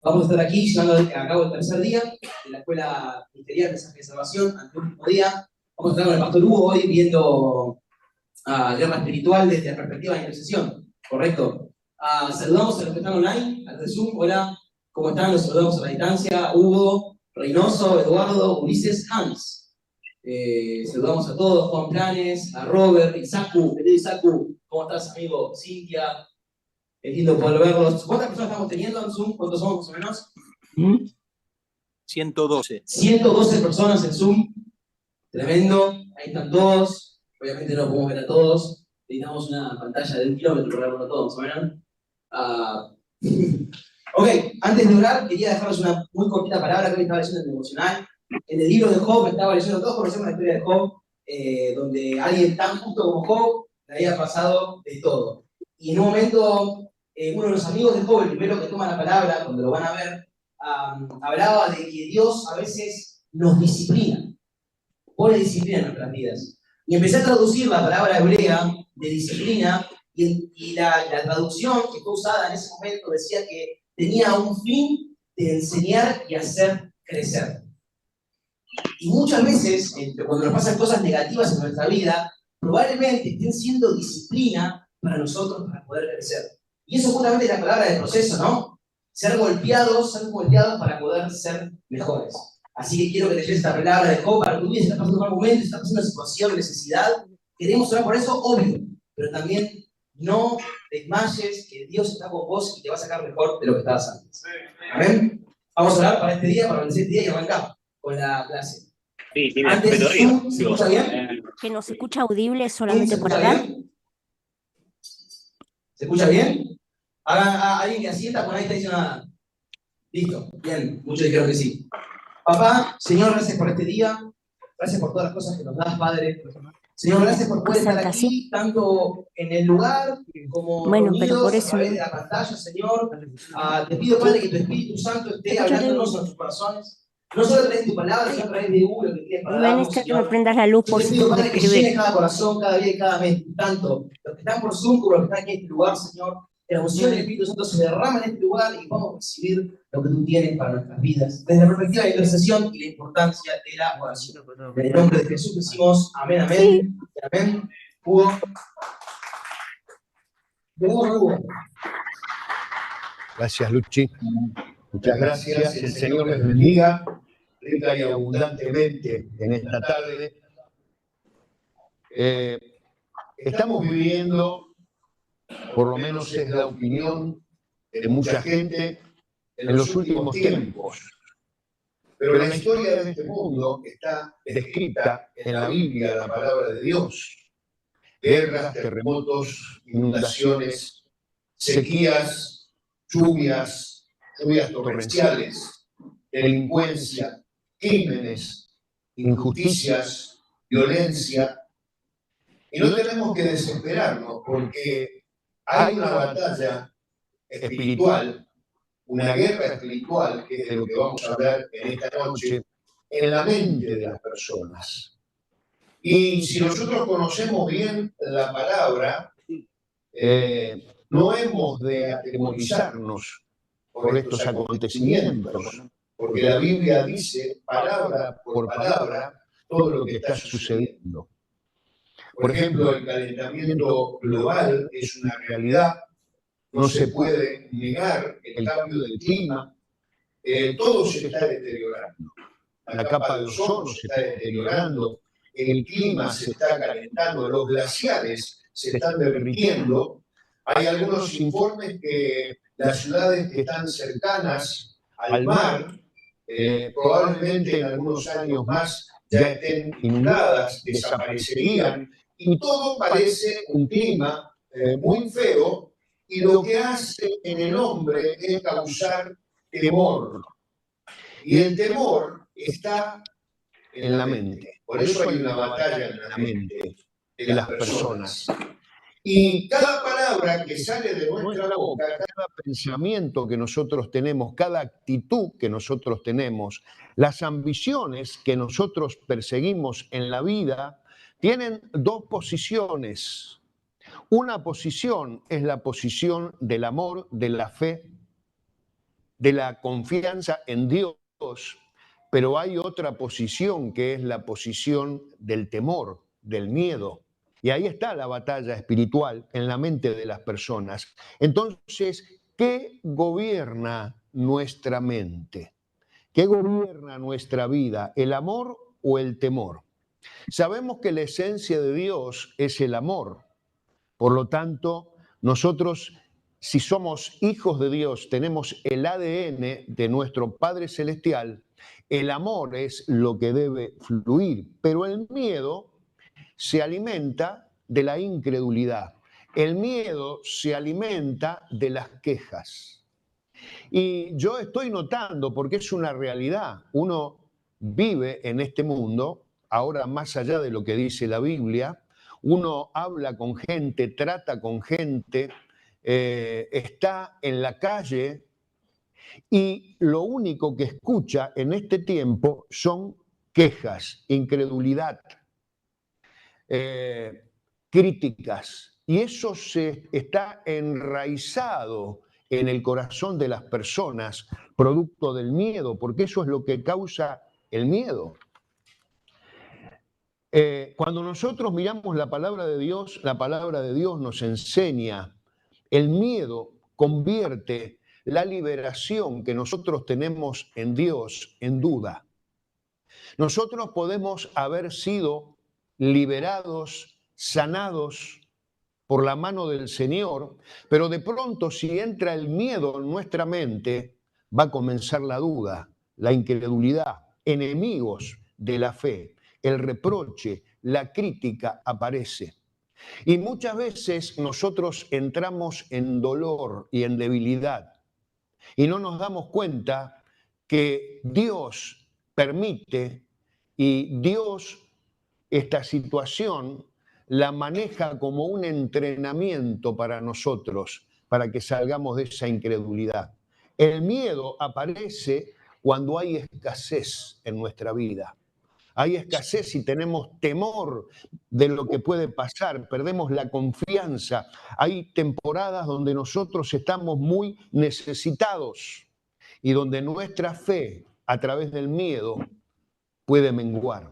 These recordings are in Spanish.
Vamos a estar aquí llevando a cabo el tercer día de la Escuela Ministerial de Mensaje de Salvación, ante el último día. Vamos a estar con el Pastor Hugo hoy viendo guerra espiritual desde la perspectiva de intercesión, ¿correcto? Saludamos a los que están online, a los de Zoom. Hola, ¿cómo están? Los saludamos a la distancia. Hugo, Reynoso, Eduardo, Ulises, Hans. Saludamos a todos, Juan Planes, a Robert, Isacu, querido Isacu, ¿cómo estás, amigo? Cintia. Es lindo poder verlos. ¿Cuántas personas estamos teniendo en Zoom? ¿Cuántos somos más o menos? 112. 112 personas en Zoom. Tremendo. Ahí están todos. Obviamente no podemos ver a todos. Necesitamos una pantalla de 1 kilómetro para verlo todos, más o menos. Ok, antes de orar, quería dejarles una muy cortita palabra que hoy estaba leyendo en el devocional. En el libro de Job estaba leyendo, todos conocemos la historia de Job, donde alguien tan justo como Job le había pasado de todo. Y en un momento, uno de los amigos de Job, el primero que toma la palabra, cuando lo van a ver, hablaba de que Dios a veces nos disciplina, pone disciplina en nuestras vidas. Y empecé a traducir la palabra hebrea de disciplina, y la traducción que fue usada en ese momento decía que tenía un fin de enseñar y hacer crecer. Y muchas veces, cuando nos pasan cosas negativas en nuestra vida, probablemente estén siendo disciplina para nosotros para poder crecer. Y eso justamente es la palabra del proceso, ¿no? Ser golpeados para poder ser mejores. Así que quiero que leyes esta palabra de Job para tu vida. Si estás pasando un mal momento, si estás pasando una situación de necesidad, queremos orar por eso, obvio. Pero también no desmayes, que Dios está con vos y te va a sacar mejor de lo que estabas antes. ¿Amén? Vamos a orar para este día, para bendecir este día y arrancamos con la clase. Sí, tiene Antes, el arriba. ¿se escucha bien? Que nos escucha audible solamente ¿Se por escucha acá. bien? ¿Se escucha bien? Haga alguien que asienta, por ahí está diciendo nada. Listo, bien, muchos dijeron que sí. Papá, Señor, gracias por este día. Gracias por todas las cosas que nos das, Padre. Señor, gracias por poder estar aquí, tanto en el lugar como reunidos a través de la pantalla, Señor. Te pido, Padre, que tu Espíritu Santo esté hablándonos a nuestros corazones. No solo a través de tu palabra, sino a través de lo que tienes para darnos, Que me Señor. prendas la luz Yo por te si pido, tengo que Padre, que escribir. llene cada corazón, cada día y cada mes, tanto los que están por Zoom como los que están aquí en este lugar, Señor. Que la unción del Espíritu Santo se derrama en este lugar y podamos recibir lo que tú tienes para nuestras vidas. Desde la perspectiva de la intercesión y la importancia de la oración. En el nombre de Jesús decimos amén, amén, y amén. Hugo. Hugo. Gracias, Luchi. Muchas gracias. El Señor les bendiga rica y abundantemente en esta tarde. Estamos viviendo, por lo menos es la opinión de mucha gente, en los últimos tiempos. Pero la historia de este mundo está descrita en la Biblia, la palabra de Dios. Guerras, terremotos, inundaciones, sequías, lluvias torrenciales, delincuencia, crímenes, injusticias, violencia. Y no tenemos que desesperarnos porque hay una batalla espiritual, una guerra espiritual, que es de lo que vamos a hablar en esta noche, en la mente de las personas. Y si nosotros conocemos bien la palabra, no hemos de atemorizarnos por estos acontecimientos, porque la Biblia dice palabra por palabra todo lo que está sucediendo. Por ejemplo, el calentamiento global es una realidad, no se puede negar el cambio del clima, todo se está deteriorando. La capa de ozono se está deteriorando, el clima se está calentando, los glaciares se están derritiendo. Hay algunos informes que las ciudades que están cercanas al mar, probablemente en algunos años más ya estén inundadas, desaparecerían, y todo parece un clima muy feo, y lo que hace en el hombre es causar temor. Y el temor está en la mente. Por eso hay una batalla en la mente de las personas. Y cada palabra que sale de nuestra boca, cada pensamiento que nosotros tenemos, cada actitud que nosotros tenemos, las ambiciones que nosotros perseguimos en la vida, tienen dos posiciones. Una posición es la posición del amor, de la fe, de la confianza en Dios, pero hay otra posición que es la posición del temor, del miedo. Y ahí está la batalla espiritual en la mente de las personas. Entonces, ¿qué gobierna nuestra mente? ¿Qué gobierna nuestra vida? ¿El amor o el temor? Sabemos que la esencia de Dios es el amor. Por lo tanto, nosotros, si somos hijos de Dios, tenemos el ADN de nuestro Padre Celestial, el amor es lo que debe fluir, pero el miedo se alimenta de la incredulidad. El miedo se alimenta de las quejas. Y yo estoy notando, porque es una realidad, uno vive en este mundo, ahora más allá de lo que dice la Biblia, uno habla con gente, trata con gente, está en la calle y lo único que escucha en este tiempo son quejas, incredulidad, críticas. Y eso se está enraizado en el corazón de las personas, producto del miedo, porque eso es lo que causa el miedo. Cuando nosotros miramos la palabra de Dios nos enseña, el miedo convierte la liberación que nosotros tenemos en Dios en duda. Nosotros podemos haber sido liberados, sanados por la mano del Señor, pero de pronto si entra el miedo en nuestra mente, va a comenzar la duda, la incredulidad, enemigos de la fe, el reproche, la crítica aparece. Y muchas veces nosotros entramos en dolor y en debilidad y no nos damos cuenta que Dios permite y Dios esta situación la maneja como un entrenamiento para nosotros, para que salgamos de esa incredulidad. El miedo aparece cuando hay escasez en nuestra vida. Hay escasez y tenemos temor de lo que puede pasar, perdemos la confianza. Hay temporadas donde nosotros estamos muy necesitados y donde nuestra fe a través del miedo puede menguar.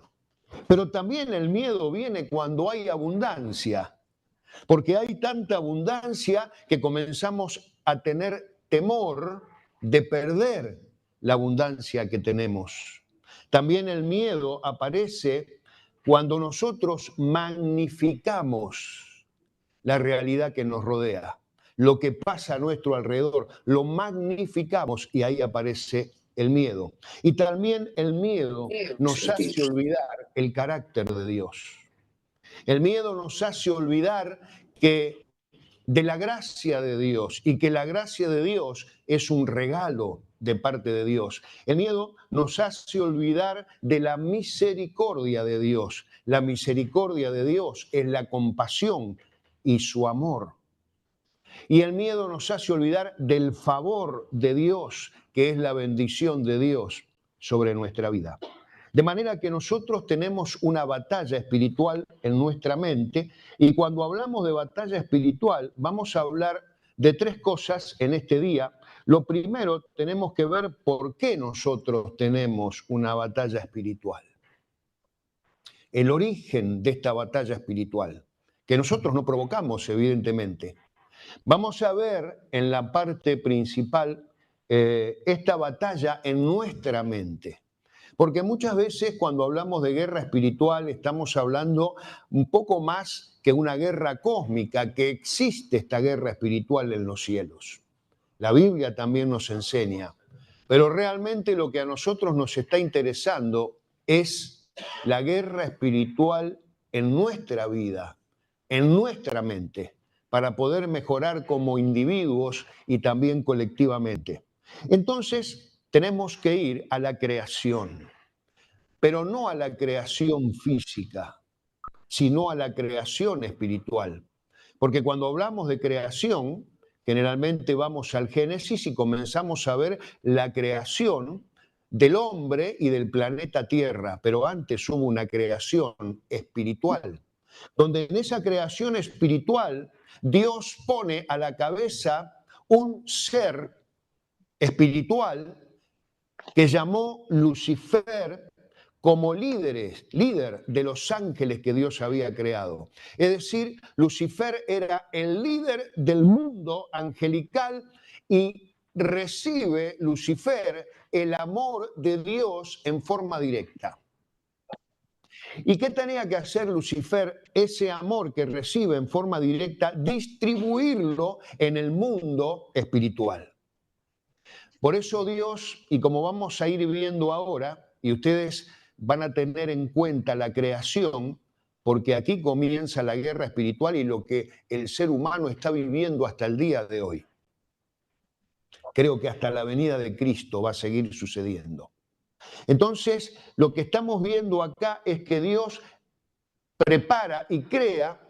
Pero también el miedo viene cuando hay abundancia, porque hay tanta abundancia que comenzamos a tener temor de perder la abundancia que tenemos. También el miedo aparece cuando nosotros magnificamos la realidad que nos rodea, lo que pasa a nuestro alrededor, lo magnificamos y ahí aparece el miedo. Y también el miedo nos hace olvidar el carácter de Dios. El miedo nos hace olvidar que de la gracia de Dios y que la gracia de Dios es un regalo de parte de Dios. El miedo nos hace olvidar de la misericordia de Dios. La misericordia de Dios es la compasión y su amor. Y el miedo nos hace olvidar del favor de Dios, que es la bendición de Dios sobre nuestra vida. De manera que nosotros tenemos una batalla espiritual en nuestra mente y cuando hablamos de batalla espiritual vamos a hablar de tres cosas en este día. Lo primero, tenemos que ver por qué nosotros tenemos una batalla espiritual. El origen de esta batalla espiritual, que nosotros no provocamos, evidentemente. Vamos a ver en la parte principal esta batalla en nuestra mente. Porque muchas veces cuando hablamos de guerra espiritual estamos hablando un poco más que una guerra cósmica, que existe esta guerra espiritual en los cielos. La Biblia también nos enseña. Pero realmente lo que a nosotros nos está interesando es la guerra espiritual en nuestra vida, en nuestra mente, para poder mejorar como individuos y también colectivamente. Entonces, tenemos que ir a la creación, pero no a la creación física, sino a la creación espiritual. Porque cuando hablamos de creación, generalmente vamos al Génesis y comenzamos a ver la creación del hombre y del planeta Tierra, pero antes hubo una creación espiritual, donde en esa creación espiritual Dios pone a la cabeza un ser espiritual que llamó Lucifer como líder de los ángeles que Dios había creado. Es decir, Lucifer era el líder del mundo angelical y recibe Lucifer el amor de Dios en forma directa. ¿Y qué tenía que hacer Lucifer? Ese amor que recibe en forma directa, distribuirlo en el mundo espiritual. Por eso Dios, y como vamos a ir viendo ahora, y ustedes van a tener en cuenta la creación, porque aquí comienza la guerra espiritual y lo que el ser humano está viviendo hasta el día de hoy. Creo que hasta la venida de Cristo va a seguir sucediendo. Entonces, lo que estamos viendo acá es que Dios prepara y crea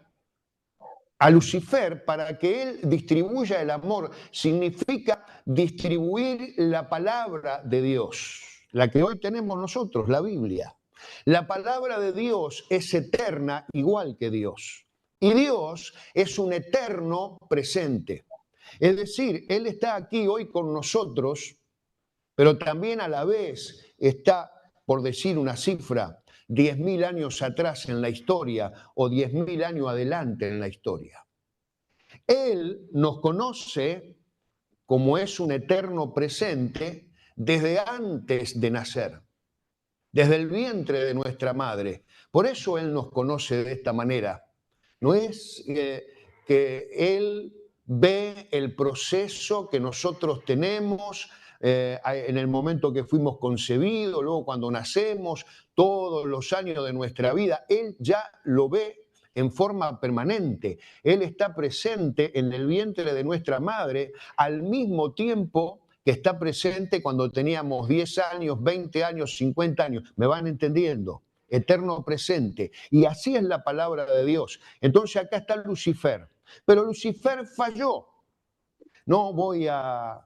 a Lucifer para que él distribuya el amor. Significa distribuir la palabra de Dios, la que hoy tenemos nosotros, la Biblia. La palabra de Dios es eterna igual que Dios. Y Dios es un eterno presente. Es decir, Él está aquí hoy con nosotros, pero también a la vez está, por decir una cifra, 10.000 años atrás en la historia o 10.000 años adelante en la historia. Él nos conoce como es un eterno presente desde antes de nacer, desde el vientre de nuestra madre. Por eso Él nos conoce de esta manera. No es que Él ve el proceso que nosotros tenemos en el momento que fuimos concebidos, luego cuando nacemos, todos los años de nuestra vida. Él ya lo ve en forma permanente. Él está presente en el vientre de nuestra madre al mismo tiempo que está presente cuando teníamos 10 años, 20 años, 50 años. ¿Me van entendiendo? Eterno presente. Y así es la palabra de Dios. Entonces acá está Lucifer. Pero Lucifer falló. No voy a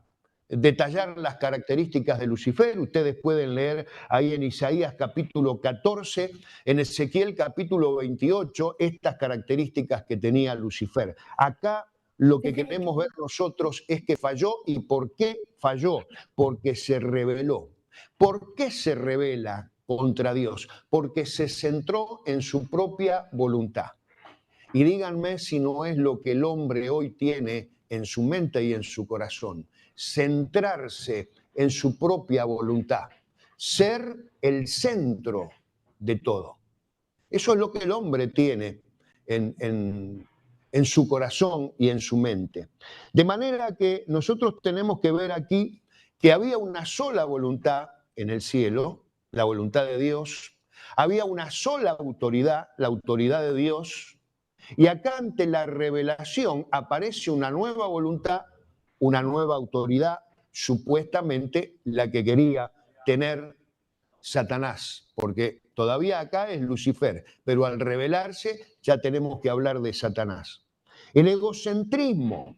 detallar las características de Lucifer. Ustedes pueden leer ahí en Isaías capítulo 14, en Ezequiel capítulo 28, estas características que tenía Lucifer. Acá lo que queremos ver nosotros es que falló. ¿Y por qué falló? Porque se rebeló. ¿Por qué se rebela contra Dios? Porque se centró en su propia voluntad. Y díganme si no es lo que el hombre hoy tiene en su mente y en su corazón. Centrarse en su propia voluntad. Ser el centro de todo. Eso es lo que el hombre tiene en su corazón y en su mente. De manera que nosotros tenemos que ver aquí que había una sola voluntad en el cielo, la voluntad de Dios. Había una sola autoridad, la autoridad de Dios. Y acá ante la revelación aparece una nueva voluntad, una nueva autoridad, supuestamente la que quería tener Satanás, porque todavía acá es Lucifer, pero al revelarse ya tenemos que hablar de Satanás. El egocentrismo,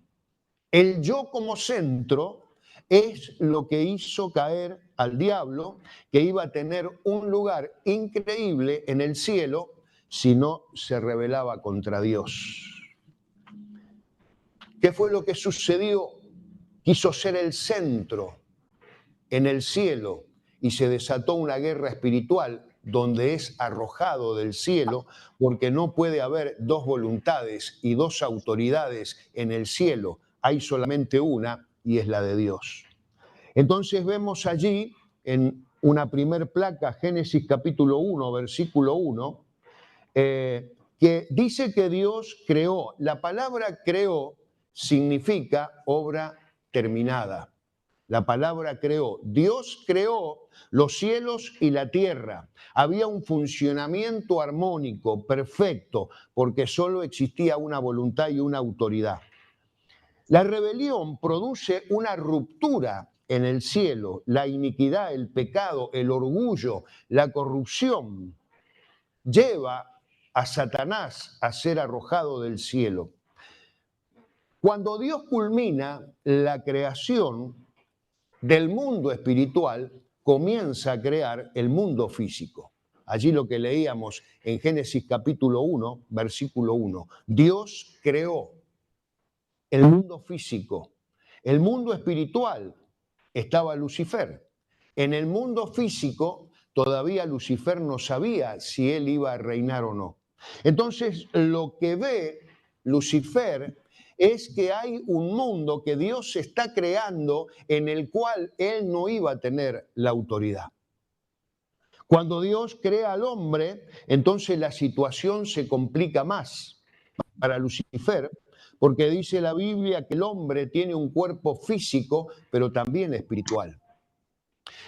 el yo como centro, es lo que hizo caer al diablo, que iba a tener un lugar increíble en el cielo si no se rebelaba contra Dios. ¿Qué fue lo que sucedió? Quiso ser el centro en el cielo y se desató una guerra espiritual donde es arrojado del cielo, porque no puede haber dos voluntades y dos autoridades en el cielo. Hay solamente una y es la de Dios. Entonces vemos allí en una primer placa, Génesis capítulo 1, versículo 1, que dice que Dios creó. La palabra creó significa obra terminada. La palabra creó. Dios creó los cielos y la tierra. Había un funcionamiento armónico, perfecto, porque solo existía una voluntad y una autoridad. La rebelión produce una ruptura en el cielo. La iniquidad, el pecado, el orgullo, la corrupción lleva a Satanás a ser arrojado del cielo. Cuando Dios culmina la creación del mundo espiritual, comienza a crear el mundo físico. Allí lo que leíamos en Génesis capítulo 1, versículo 1. Dios creó el mundo físico, el mundo espiritual estaba Lucifer. En el mundo físico todavía Lucifer no sabía si él iba a reinar o no. Entonces lo que ve Lucifer es que hay un mundo que Dios está creando en el cual él no iba a tener la autoridad. Cuando Dios crea al hombre, entonces la situación se complica más para Lucifer, porque dice la Biblia que el hombre tiene un cuerpo físico, pero también espiritual.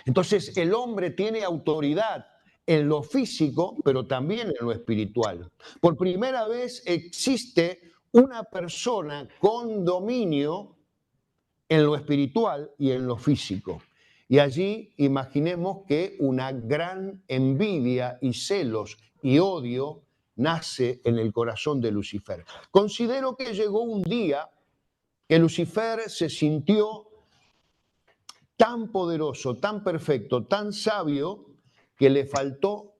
Entonces el hombre tiene autoridad en lo físico, pero también en lo espiritual. Por primera vez existe una persona con dominio en lo espiritual y en lo físico. Y allí imaginemos que una gran envidia y celos y odio nace en el corazón de Lucifer. Considero que llegó un día que Lucifer se sintió tan poderoso, tan perfecto, tan sabio, que le faltó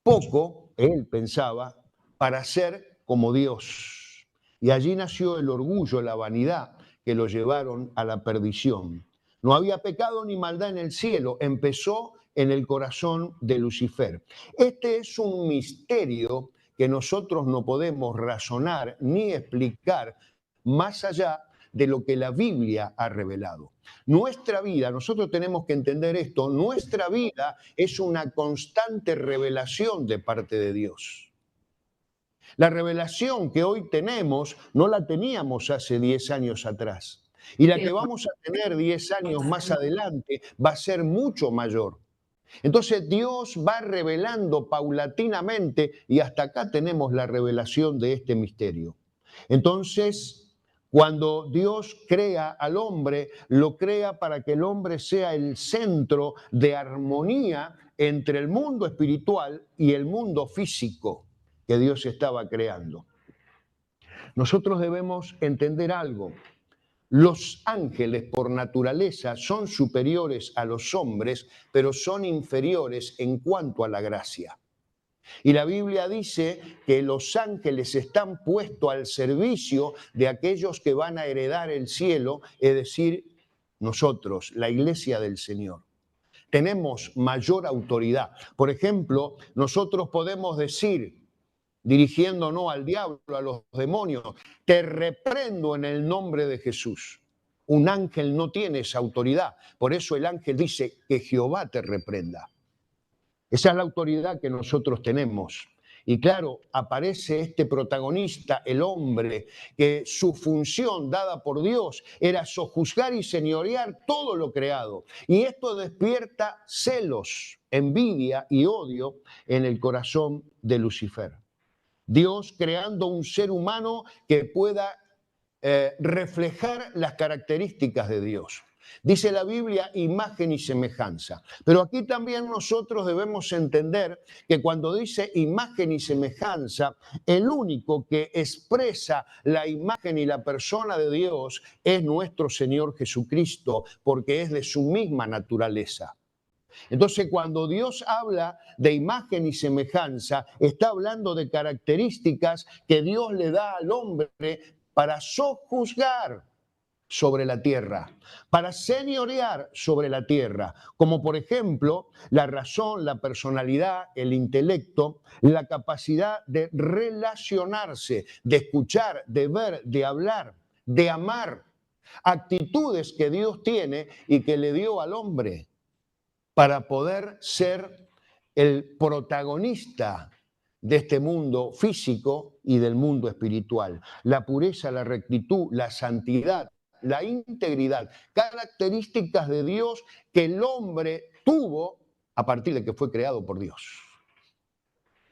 poco, él pensaba, para ser como Dios. Y allí nació el orgullo, la vanidad, que lo llevaron a la perdición. No había pecado ni maldad en el cielo, empezó en el corazón de Lucifer. Este es un misterio que nosotros no podemos razonar ni explicar más allá de lo que la Biblia ha revelado. Nuestra vida, nosotros tenemos que entender esto, nuestra vida es una constante revelación de parte de Dios. La revelación que hoy tenemos no la teníamos hace 10 años atrás. Y la que vamos a tener 10 años más adelante va a ser mucho mayor. Entonces Dios va revelando paulatinamente y hasta acá tenemos la revelación de este misterio. Entonces, cuando Dios crea al hombre, lo crea para que el hombre sea el centro de armonía entre el mundo espiritual y el mundo físico que Dios estaba creando. Nosotros debemos entender algo. Los ángeles por naturaleza son superiores a los hombres, pero son inferiores en cuanto a la gracia. Y la Biblia dice que los ángeles están puestos al servicio de aquellos que van a heredar el cielo, es decir, nosotros, la iglesia del Señor. Tenemos mayor autoridad. Por ejemplo, nosotros podemos decir, dirigiéndonos al diablo, a los demonios, te reprendo en el nombre de Jesús. Un ángel no tiene esa autoridad. Por eso el ángel dice que Jehová te reprenda. Esa es la autoridad que nosotros tenemos. Y claro, aparece este protagonista, el hombre, que su función dada por Dios era sojuzgar y señorear todo lo creado. Y esto despierta celos, envidia y odio en el corazón de Lucifer. Dios creando un ser humano que pueda reflejar las características de Dios. Dice la Biblia, imagen y semejanza. Pero aquí también nosotros debemos entender que cuando dice imagen y semejanza, el único que expresa la imagen y la persona de Dios es nuestro Señor Jesucristo, porque es de su misma naturaleza. Entonces, cuando Dios habla de imagen y semejanza, está hablando de características que Dios le da al hombre para sojuzgar sobre la tierra, para señorear sobre la tierra, como por ejemplo la razón, la personalidad, el intelecto, la capacidad de relacionarse, de escuchar, de ver, de hablar, de amar, actitudes que Dios tiene y que le dio al hombre para poder ser el protagonista de este mundo físico y del mundo espiritual. La pureza, la rectitud, la santidad, la integridad, características de Dios que el hombre tuvo a partir de que fue creado por Dios.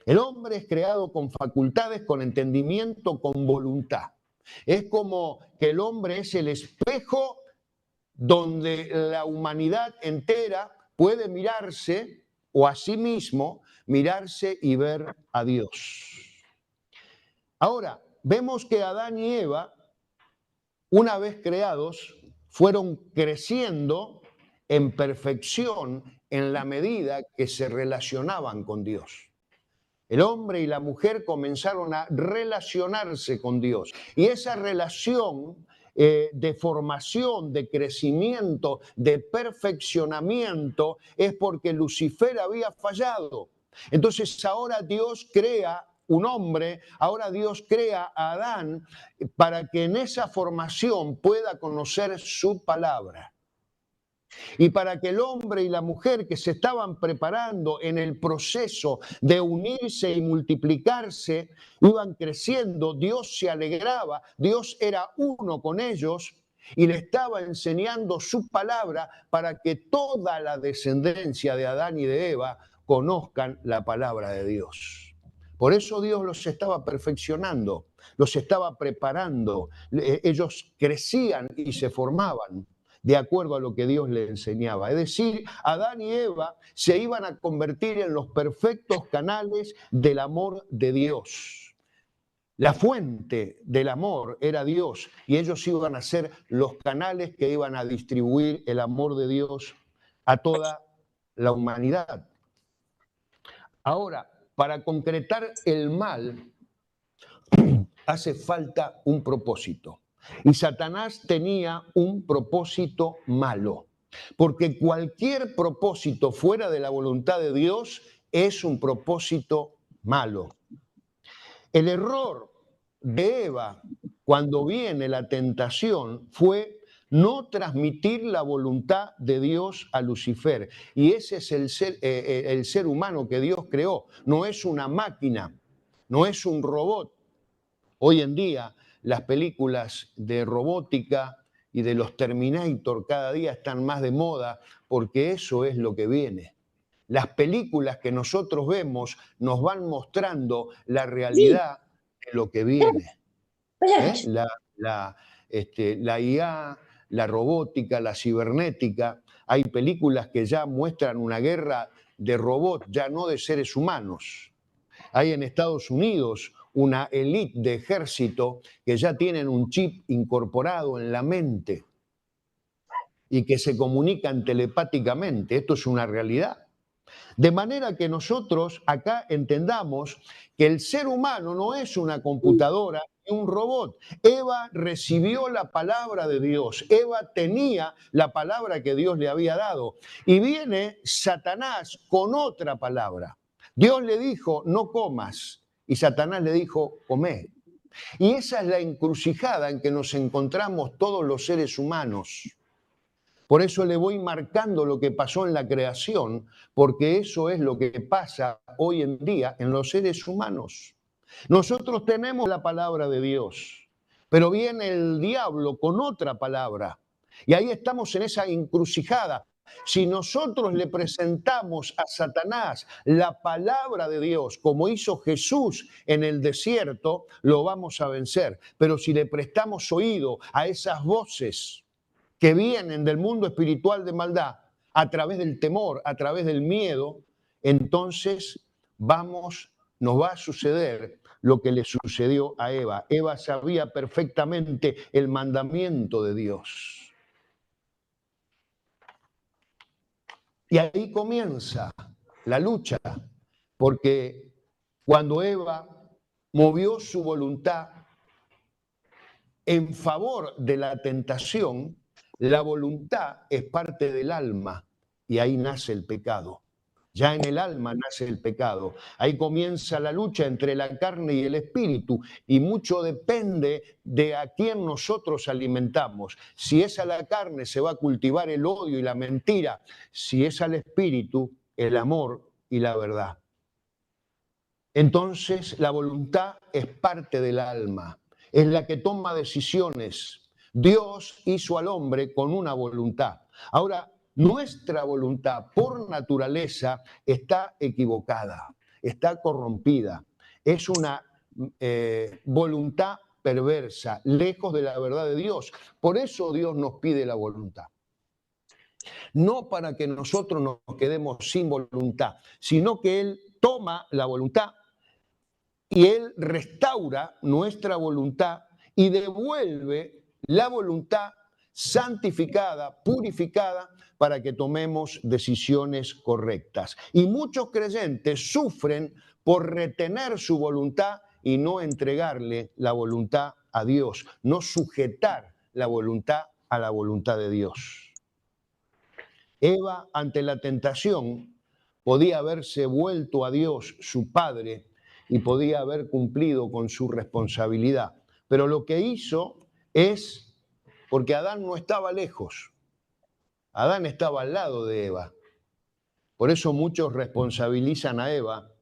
El hombre es creado con facultades, con entendimiento, con voluntad. Es como que el hombre es el espejo donde la humanidad entera puede mirarse o a sí mismo mirarse y ver a Dios. Ahora, vemos que Adán y Eva, una vez creados, fueron creciendo en perfección en la medida que se relacionaban con Dios. El hombre y la mujer comenzaron a relacionarse con Dios. Y esa relación de formación, de crecimiento, de perfeccionamiento, es porque Lucifer había fallado. Entonces ahora Dios crea un hombre, ahora Dios crea a Adán para que en esa formación pueda conocer su palabra. Y para que el hombre y la mujer que se estaban preparando en el proceso de unirse y multiplicarse, iban creciendo, Dios se alegraba, Dios era uno con ellos y le estaba enseñando su palabra para que toda la descendencia de Adán y de Eva conozcan la palabra de Dios. Por eso Dios los estaba perfeccionando, los estaba preparando, ellos crecían y se formaban de acuerdo a lo que Dios le enseñaba. Es decir, Adán y Eva se iban a convertir en los perfectos canales del amor de Dios. La fuente del amor era Dios y ellos iban a ser los canales que iban a distribuir el amor de Dios a toda la humanidad. Ahora, para concretar el mal, hace falta un propósito. Y Satanás tenía un propósito malo, porque cualquier propósito fuera de la voluntad de Dios es un propósito malo. El error de Eva cuando viene la tentación fue no transmitir la voluntad de Dios a Lucifer. Y ese es el ser humano que Dios creó. No es una máquina, no es un robot. Hoy en día las películas de robótica y de los Terminator cada día están más de moda porque eso es lo que viene. Las películas que nosotros vemos nos van mostrando la realidad de lo que viene. La IA, la robótica, la cibernética. Hay películas que ya muestran una guerra de robots, ya no de seres humanos. Hay en Estados Unidos una élite de ejército que ya tienen un chip incorporado en la mente y que se comunican telepáticamente. Esto es una realidad. De manera que nosotros acá entendamos que el ser humano no es una computadora ni un robot. Eva recibió la palabra de Dios. Eva tenía la palabra que Dios le había dado. Y viene Satanás con otra palabra. Dios le dijo, no comas. Y Satanás le dijo, comé. Y esa es la encrucijada en que nos encontramos todos los seres humanos. Por eso le voy marcando lo que pasó en la creación, porque eso es lo que pasa hoy en día en los seres humanos. Nosotros tenemos la palabra de Dios, pero viene el diablo con otra palabra. Y ahí estamos en esa encrucijada. Si nosotros le presentamos a Satanás la palabra de Dios, como hizo Jesús en el desierto, lo vamos a vencer. Pero si le prestamos oído a esas voces que vienen del mundo espiritual de maldad, a través del temor, a través del miedo, entonces nos va a suceder lo que le sucedió a Eva. Eva sabía perfectamente el mandamiento de Dios. Y ahí comienza la lucha, porque cuando Eva movió su voluntad en favor de la tentación, la voluntad es parte del alma y ahí nace el pecado. Ya en el alma nace el pecado. Ahí comienza la lucha entre la carne y el espíritu y mucho depende de a quién nosotros alimentamos. Si es a la carne se va a cultivar el odio y la mentira. Si es al espíritu, el amor y la verdad. Entonces la voluntad es parte del alma. Es la que toma decisiones. Dios hizo al hombre con una voluntad. Ahora, nuestra voluntad por naturaleza está equivocada, está corrompida. Es una voluntad perversa, lejos de la verdad de Dios. Por eso Dios nos pide la voluntad. No para que nosotros nos quedemos sin voluntad, sino que Él toma la voluntad y Él restaura nuestra voluntad y devuelve la voluntad santificada, purificada, para que tomemos decisiones correctas. Y muchos creyentes sufren por retener su voluntad y no entregarle la voluntad a Dios, no sujetar la voluntad a la voluntad de Dios. Eva, ante la tentación, podía haberse vuelto a Dios, su Padre, y podía haber cumplido con su responsabilidad. Pero lo que hizo es, porque Adán no estaba lejos, Adán estaba al lado de Eva. Por eso muchos responsabilizan a Eva,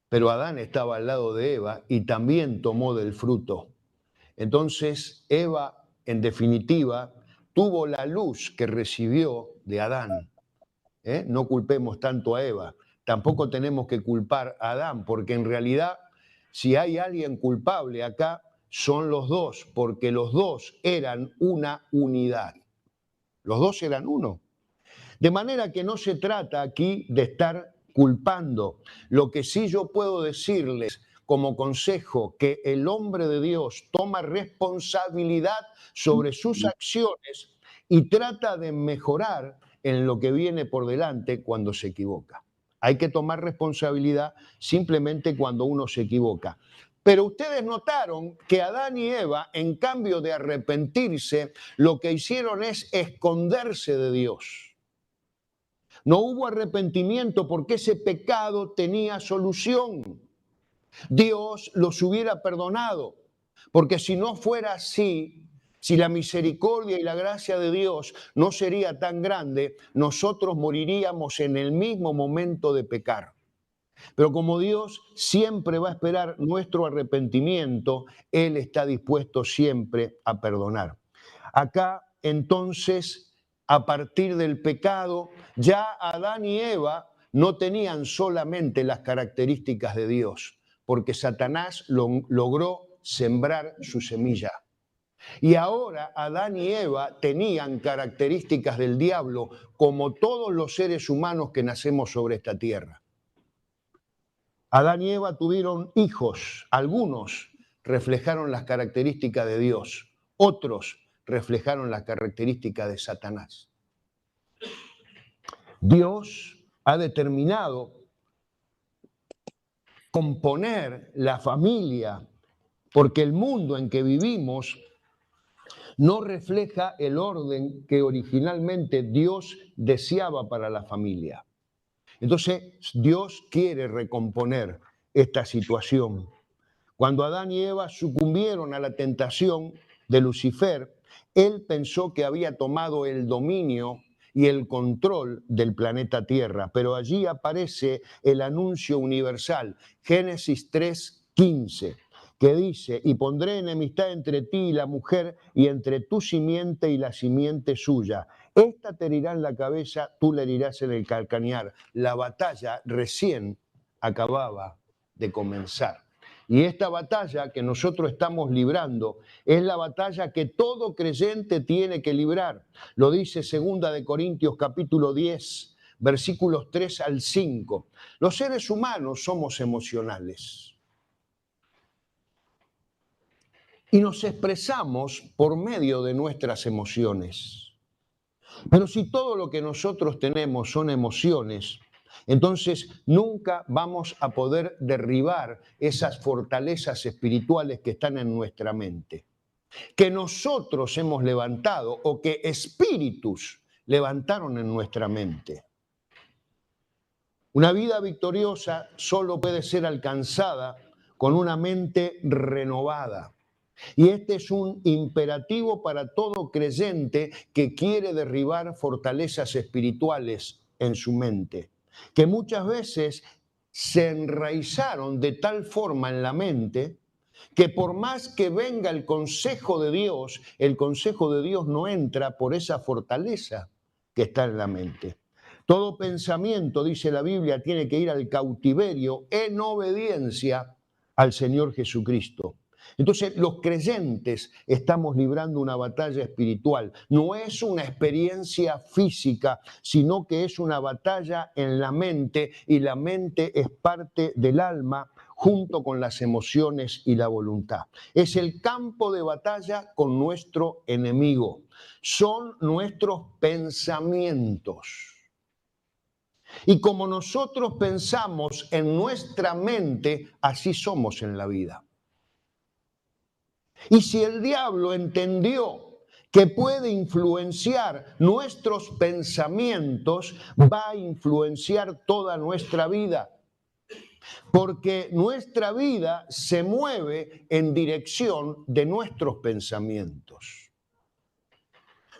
pero Adán estaba al lado de Eva y también tomó del fruto. Entonces Eva, en definitiva, tuvo la luz que recibió de Adán. No culpemos tanto a Eva. Tampoco tenemos que culpar a Adán, porque en realidad, si hay alguien culpable acá, son los dos, porque los dos eran una unidad. Los dos eran uno. De manera que no se trata aquí de estar culpando. Lo que sí yo puedo decirles como consejo, que el hombre de Dios toma responsabilidad sobre sus acciones y trata de mejorar en lo que viene por delante cuando se equivoca. Hay que tomar responsabilidad simplemente cuando uno se equivoca. Pero ustedes notaron que Adán y Eva, en cambio de arrepentirse, lo que hicieron es esconderse de Dios. No hubo arrepentimiento porque ese pecado tenía solución. Dios los hubiera perdonado, porque si no fuera así, si la misericordia y la gracia de Dios no sería tan grande, nosotros moriríamos en el mismo momento de pecar. Pero como Dios siempre va a esperar nuestro arrepentimiento, Él está dispuesto siempre a perdonar. Acá, entonces, a partir del pecado, ya Adán y Eva no tenían solamente las características de Dios, porque Satanás logró sembrar su semilla. Y ahora Adán y Eva tenían características del diablo, como todos los seres humanos que nacemos sobre esta tierra. Adán y Eva tuvieron hijos, algunos reflejaron las características de Dios, otros reflejaron las características de Satanás. Dios ha determinado componer la familia, porque el mundo en que vivimos no refleja el orden que originalmente Dios deseaba para la familia. Entonces, Dios quiere recomponer esta situación. Cuando Adán y Eva sucumbieron a la tentación de Lucifer, él pensó que había tomado el dominio y el control del planeta Tierra, pero allí aparece el anuncio universal, Génesis 3:15, que dice: y pondré enemistad entre ti y la mujer, y entre tu simiente y la simiente suya. Esta te herirá en la cabeza, tú le herirás en el calcañar. La batalla recién acababa de comenzar. Y esta batalla que nosotros estamos librando es la batalla que todo creyente tiene que librar. Lo dice 2 de Corintios capítulo 10, versículos 3 al 5. Los seres humanos somos emocionales. Y nos expresamos por medio de nuestras emociones. Pero si todo lo que nosotros tenemos son emociones, entonces nunca vamos a poder derribar esas fortalezas espirituales que están en nuestra mente, que nosotros hemos levantado o que espíritus levantaron en nuestra mente. Una vida victoriosa solo puede ser alcanzada con una mente renovada. Y este es un imperativo para todo creyente que quiere derribar fortalezas espirituales en su mente, que muchas veces se enraizaron de tal forma en la mente que por más que venga el consejo de Dios no entra por esa fortaleza que está en la mente. Todo pensamiento, dice la Biblia, tiene que ir al cautiverio en obediencia al Señor Jesucristo. Entonces, los creyentes estamos librando una batalla espiritual. No es una experiencia física, sino que es una batalla en la mente, y la mente es parte del alma junto con las emociones y la voluntad. Es el campo de batalla con nuestro enemigo. Son nuestros pensamientos. Y como nosotros pensamos en nuestra mente, así somos en la vida. Y si el diablo entendió que puede influenciar nuestros pensamientos, va a influenciar toda nuestra vida. Porque nuestra vida se mueve en dirección de nuestros pensamientos.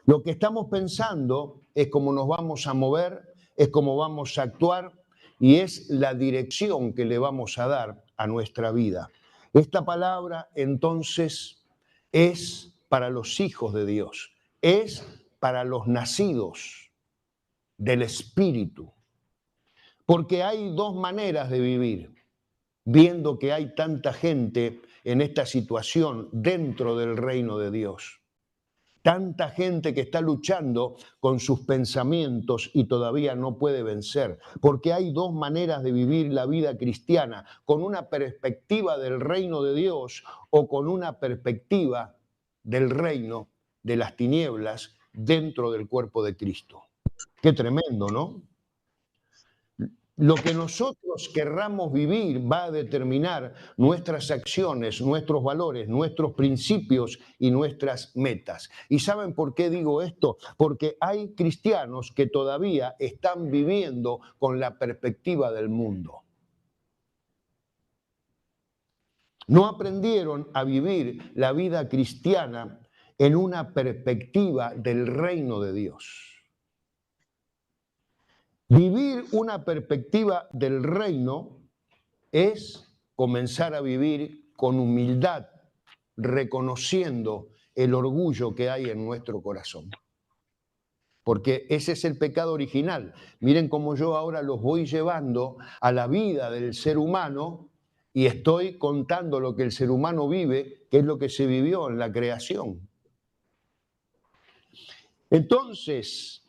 Lo que estamos pensando es cómo nos vamos a mover, es cómo vamos a actuar y es la dirección que le vamos a dar a nuestra vida. Esta palabra entonces es para los hijos de Dios, es para los nacidos del Espíritu. Porque hay dos maneras de vivir, viendo que hay tanta gente en esta situación dentro del reino de Dios. Tanta gente que está luchando con sus pensamientos y todavía no puede vencer, porque hay dos maneras de vivir la vida cristiana, con una perspectiva del reino de Dios o con una perspectiva del reino de las tinieblas dentro del cuerpo de Cristo. Qué tremendo, ¿no? Lo que nosotros querramos vivir va a determinar nuestras acciones, nuestros valores, nuestros principios y nuestras metas. ¿Y saben por qué digo esto? Porque hay cristianos que todavía están viviendo con la perspectiva del mundo. No aprendieron a vivir la vida cristiana en una perspectiva del reino de Dios. Vivir una perspectiva del reino es comenzar a vivir con humildad, reconociendo el orgullo que hay en nuestro corazón. Porque ese es el pecado original. Miren cómo yo ahora los voy llevando a la vida del ser humano y estoy contando lo que el ser humano vive, que es lo que se vivió en la creación. Entonces,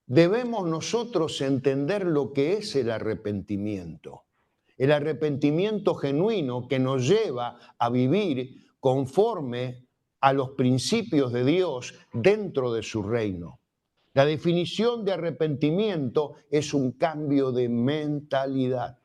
debemos nosotros entender lo que es el arrepentimiento. El arrepentimiento genuino que nos lleva a vivir conforme a los principios de Dios dentro de su reino. La definición de arrepentimiento es un cambio de mentalidad.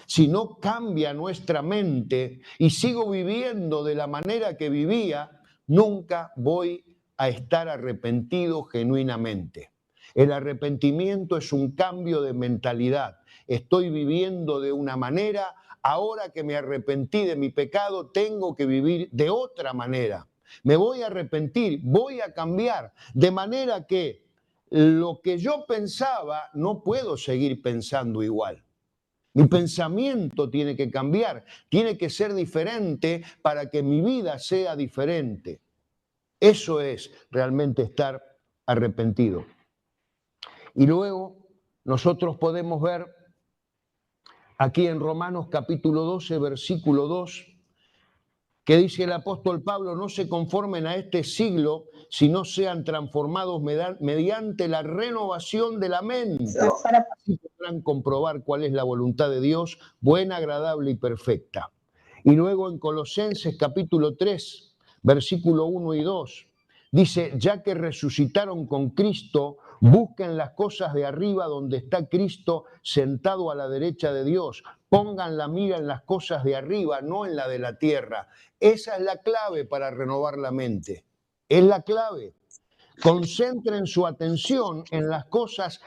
Si no cambia nuestra mente y sigo viviendo de la manera que vivía, nunca voy a estar arrepentido genuinamente. El arrepentimiento es un cambio de mentalidad. Estoy viviendo de una manera, ahora que me arrepentí de mi pecado, tengo que vivir de otra manera. Me voy a arrepentir, voy a cambiar, de manera que lo que yo pensaba no puedo seguir pensando igual. Mi pensamiento tiene que cambiar, tiene que ser diferente para que mi vida sea diferente. Eso es realmente estar arrepentido. Y luego nosotros podemos ver aquí en Romanos capítulo 12, versículo 2, que dice el apóstol Pablo: no se conformen a este siglo, sino sean transformados mediante la renovación de la mente. Así podrán comprobar cuál es la voluntad de Dios, buena, agradable y perfecta. Y luego en Colosenses capítulo 3, versículo 1 y 2, dice: ya que resucitaron con Cristo, busquen las cosas de arriba donde está Cristo sentado a la derecha de Dios. Pongan la mira en las cosas de arriba, no en la de la tierra. Esa es la clave para renovar la mente. Es la clave. Concentren su atención en las cosas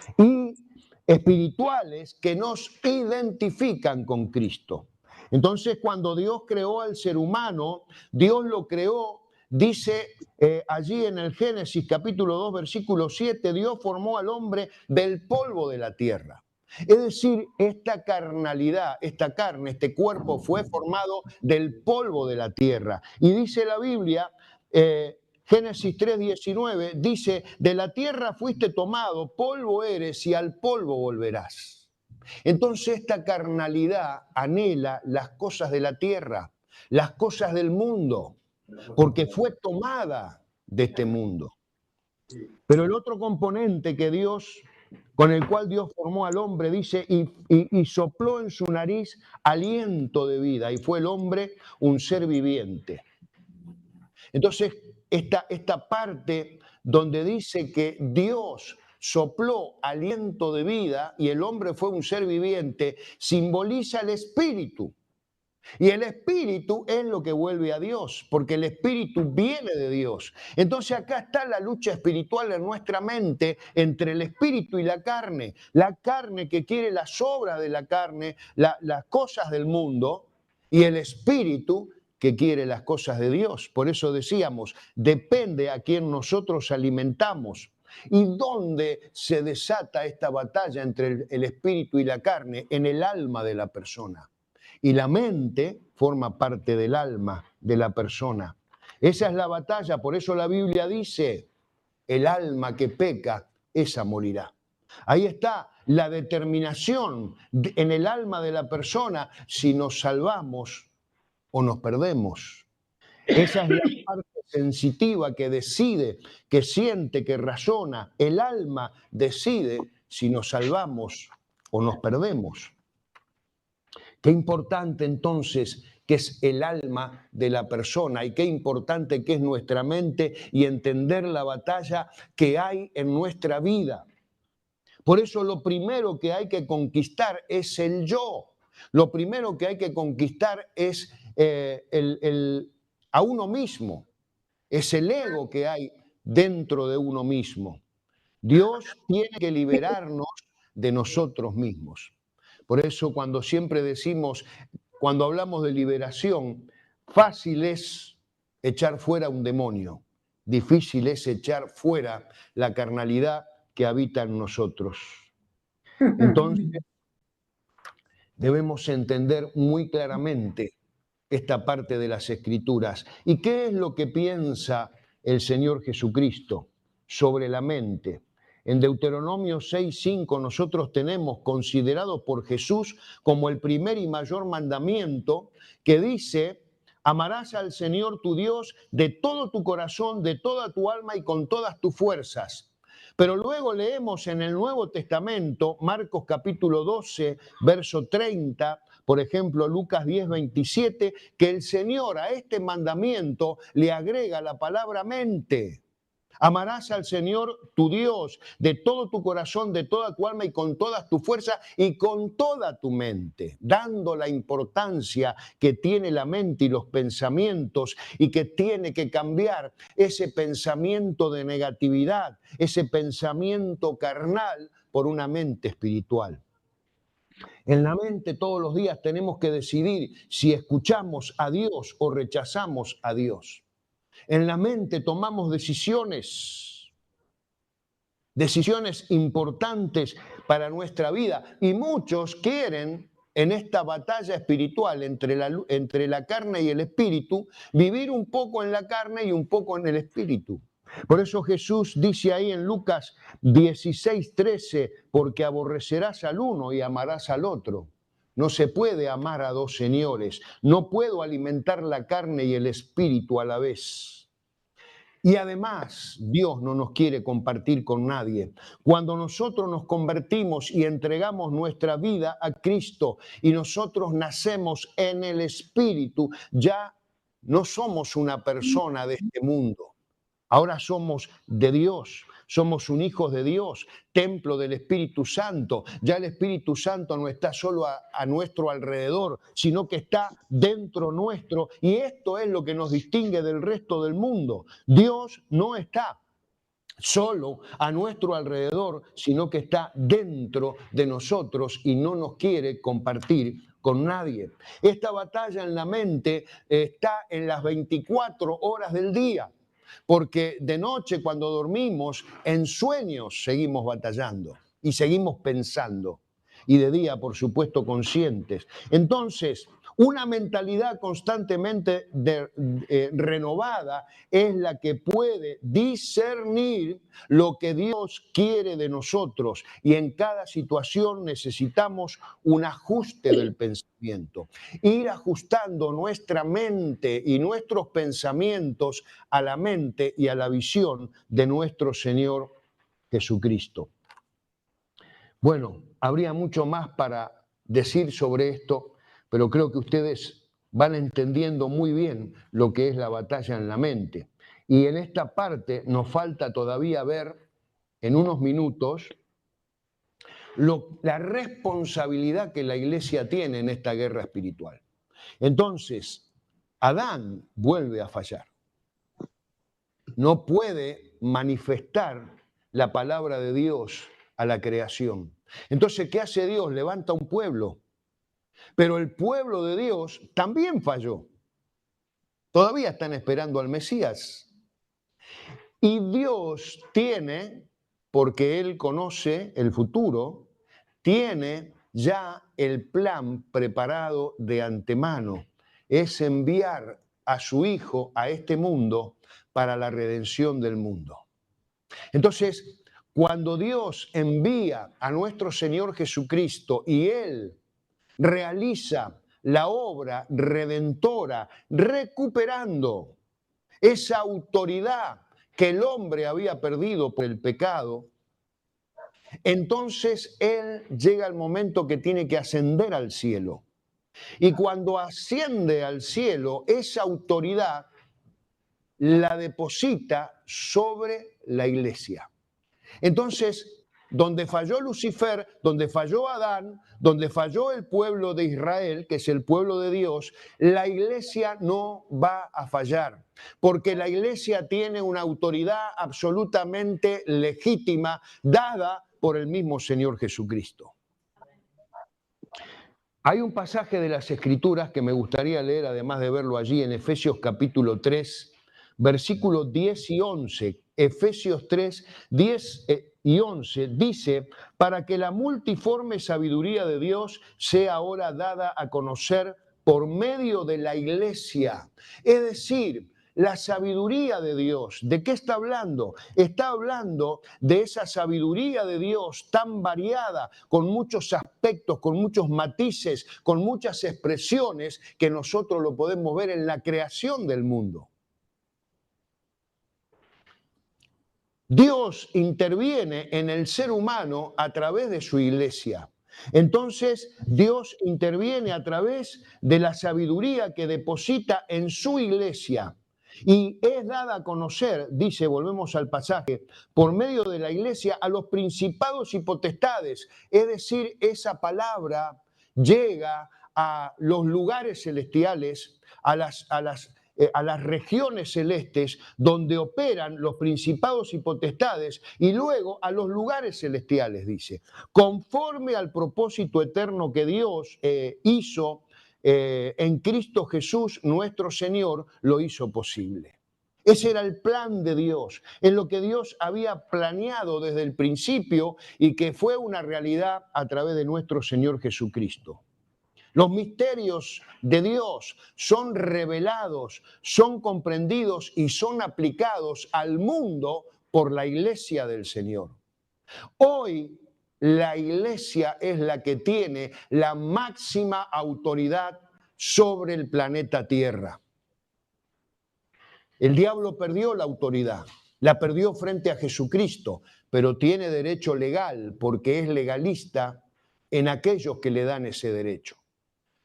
espirituales que nos identifican con Cristo. Entonces, cuando Dios creó al ser humano, Dios lo creó. Dice allí en el Génesis capítulo 2, versículo 7, Dios formó al hombre del polvo de la tierra. Es decir, esta carnalidad, esta carne, este cuerpo fue formado del polvo de la tierra. Y dice la Biblia, Génesis 3:19, dice: de la tierra fuiste tomado, polvo eres y al polvo volverás. Entonces esta carnalidad anhela las cosas de la tierra, las cosas del mundo, porque fue tomada de este mundo. Pero el otro componente que Dios, con el cual Dios formó al hombre, dice, y sopló en su nariz aliento de vida, y fue el hombre un ser viviente. Entonces, esta parte donde dice que Dios sopló aliento de vida y el hombre fue un ser viviente, simboliza el espíritu. Y el espíritu es lo que vuelve a Dios, porque el espíritu viene de Dios. Entonces acá está la lucha espiritual en nuestra mente entre el espíritu y la carne. La carne que quiere las obras de la carne, las cosas del mundo, y el espíritu que quiere las cosas de Dios. Por eso decíamos, depende a quién nosotros alimentamos. ¿Y dónde se desata esta batalla entre el espíritu y la carne? En el alma de la persona. Y la mente forma parte del alma de la persona. Esa es la batalla, por eso la Biblia dice, el alma que peca, esa morirá. Ahí está la determinación en el alma de la persona si nos salvamos o nos perdemos. Esa es la parte sensitiva que decide, que siente, que razona. El alma decide si nos salvamos o nos perdemos. Qué importante entonces que es el alma de la persona y qué importante que es nuestra mente y entender la batalla que hay en nuestra vida. Por eso lo primero que hay que conquistar es el yo. Lo primero que hay que conquistar es a uno mismo. Es el ego que hay dentro de uno mismo. Dios tiene que liberarnos de nosotros mismos. Por eso cuando siempre decimos, cuando hablamos de liberación, fácil es echar fuera un demonio, difícil es echar fuera la carnalidad que habita en nosotros. Entonces, debemos entender muy claramente esta parte de las Escrituras. ¿Y qué es lo que piensa el Señor Jesucristo sobre la mente? En Deuteronomio 6:5 nosotros tenemos considerado por Jesús como el primer y mayor mandamiento que dice, amarás al Señor tu Dios de todo tu corazón, de toda tu alma y con todas tus fuerzas. Pero luego leemos en el Nuevo Testamento, Marcos capítulo 12, verso 30, por ejemplo, Lucas 10:27, que el Señor a este mandamiento le agrega la palabra mente. Amarás al Señor tu Dios de todo tu corazón, de toda tu alma y con todas tus fuerzas y con toda tu mente, dando la importancia que tiene la mente y los pensamientos y que tiene que cambiar ese pensamiento de negatividad, ese pensamiento carnal por una mente espiritual. En la mente todos los días tenemos que decidir si escuchamos a Dios o rechazamos a Dios. En la mente tomamos decisiones importantes para nuestra vida y muchos quieren en esta batalla espiritual entre la carne y el espíritu vivir un poco en la carne y un poco en el espíritu. Por eso Jesús dice ahí en Lucas 16:13, porque aborrecerás al uno y amarás al otro. No se puede amar a dos señores. No puedo alimentar la carne y el espíritu a la vez. Y además, Dios no nos quiere compartir con nadie. Cuando nosotros nos convertimos y entregamos nuestra vida a Cristo y nosotros nacemos en el espíritu, ya no somos una persona de este mundo. Ahora somos de Dios, somos un hijo de Dios, templo del Espíritu Santo. Ya el Espíritu Santo no está solo a nuestro alrededor, sino que está dentro nuestro. Y esto es lo que nos distingue del resto del mundo. Dios no está solo a nuestro alrededor, sino que está dentro de nosotros y no nos quiere compartir con nadie. Esta batalla en la mente está en las 24 horas del día. Porque de noche cuando dormimos, en sueños seguimos batallando y seguimos pensando. Y de día, por supuesto, conscientes. Entonces, una mentalidad constantemente renovada es la que puede discernir lo que Dios quiere de nosotros. Y en cada situación necesitamos un ajuste del pensamiento. Ir ajustando nuestra mente y nuestros pensamientos a la mente y a la visión de nuestro Señor Jesucristo. Bueno, habría mucho más para decir sobre esto, pero creo que ustedes van entendiendo muy bien lo que es la batalla en la mente. Y en esta parte nos falta todavía ver, en unos minutos, la responsabilidad que la Iglesia tiene en esta guerra espiritual. Entonces, Adán vuelve a fallar. No puede manifestar la palabra de Dios a la creación. Entonces, ¿qué hace Dios? Levanta un pueblo. Pero el pueblo de Dios también falló. Todavía están esperando al Mesías. Y Dios tiene, porque Él conoce el futuro, tiene ya el plan preparado de antemano. Es enviar a su Hijo a este mundo para la redención del mundo. Entonces, cuando Dios envía a nuestro Señor Jesucristo y Él realiza la obra redentora, recuperando esa autoridad que el hombre había perdido por el pecado, entonces Él llega al momento que tiene que ascender al cielo. Y cuando asciende al cielo, esa autoridad la deposita sobre la iglesia. Entonces, donde falló Lucifer, donde falló Adán, donde falló el pueblo de Israel, que es el pueblo de Dios, la iglesia no va a fallar, porque la iglesia tiene una autoridad absolutamente legítima, dada por el mismo Señor Jesucristo. Hay un pasaje de las Escrituras que me gustaría leer, además de verlo allí, en Efesios capítulo 3, versículos 10 y 11. Efesios 3, 10 y 11 dice: para que la multiforme sabiduría de Dios sea ahora dada a conocer por medio de la iglesia. Es decir, la sabiduría de Dios. ¿De qué está hablando? Está hablando de esa sabiduría de Dios tan variada, con muchos aspectos, con muchos matices, con muchas expresiones, que nosotros lo podemos ver en la creación del mundo. Dios interviene en el ser humano a través de su iglesia. Entonces, Dios interviene a través de la sabiduría que deposita en su iglesia. Y es dada a conocer, dice, volvemos al pasaje, por medio de la iglesia a los principados y potestades. Es decir, esa palabra llega a los lugares celestiales, a las regiones celestes donde operan los principados y potestades, y luego a los lugares celestiales, dice, conforme al propósito eterno que Dios hizo en Cristo Jesús, nuestro Señor, lo hizo posible. Ese era el plan de Dios, es lo que Dios había planeado desde el principio y que fue una realidad a través de nuestro Señor Jesucristo. Los misterios de Dios son revelados, son comprendidos y son aplicados al mundo por la iglesia del Señor. Hoy la iglesia es la que tiene la máxima autoridad sobre el planeta Tierra. El diablo perdió la autoridad, la perdió frente a Jesucristo, pero tiene derecho legal porque es legalista en aquellos que le dan ese derecho.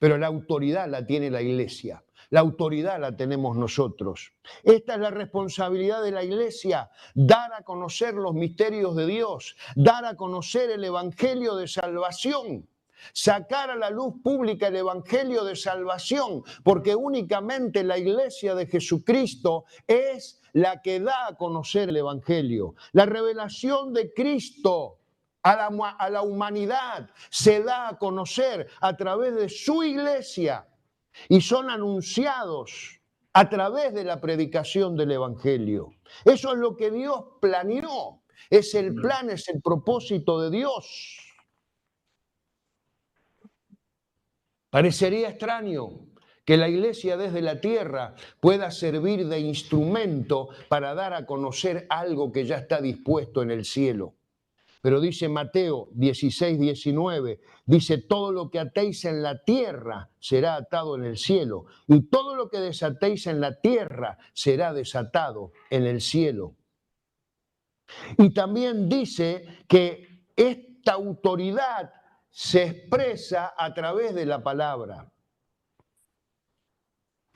Pero la autoridad la tiene la iglesia, la autoridad la tenemos nosotros. Esta es la responsabilidad de la iglesia, dar a conocer los misterios de Dios, dar a conocer el evangelio de salvación, sacar a la luz pública el evangelio de salvación, porque únicamente la iglesia de Jesucristo es la que da a conocer el evangelio. La revelación de Cristo a la humanidad se da a conocer a través de su iglesia y son anunciados a través de la predicación del evangelio. Eso es lo que Dios planeó, es el plan, es el propósito de Dios. Parecería extraño que la iglesia desde la tierra pueda servir de instrumento para dar a conocer algo que ya está dispuesto en el cielo. Pero dice Mateo 16, 19, dice: todo lo que atéis en la tierra será atado en el cielo, y todo lo que desatéis en la tierra será desatado en el cielo. Y también dice que esta autoridad se expresa a través de la palabra.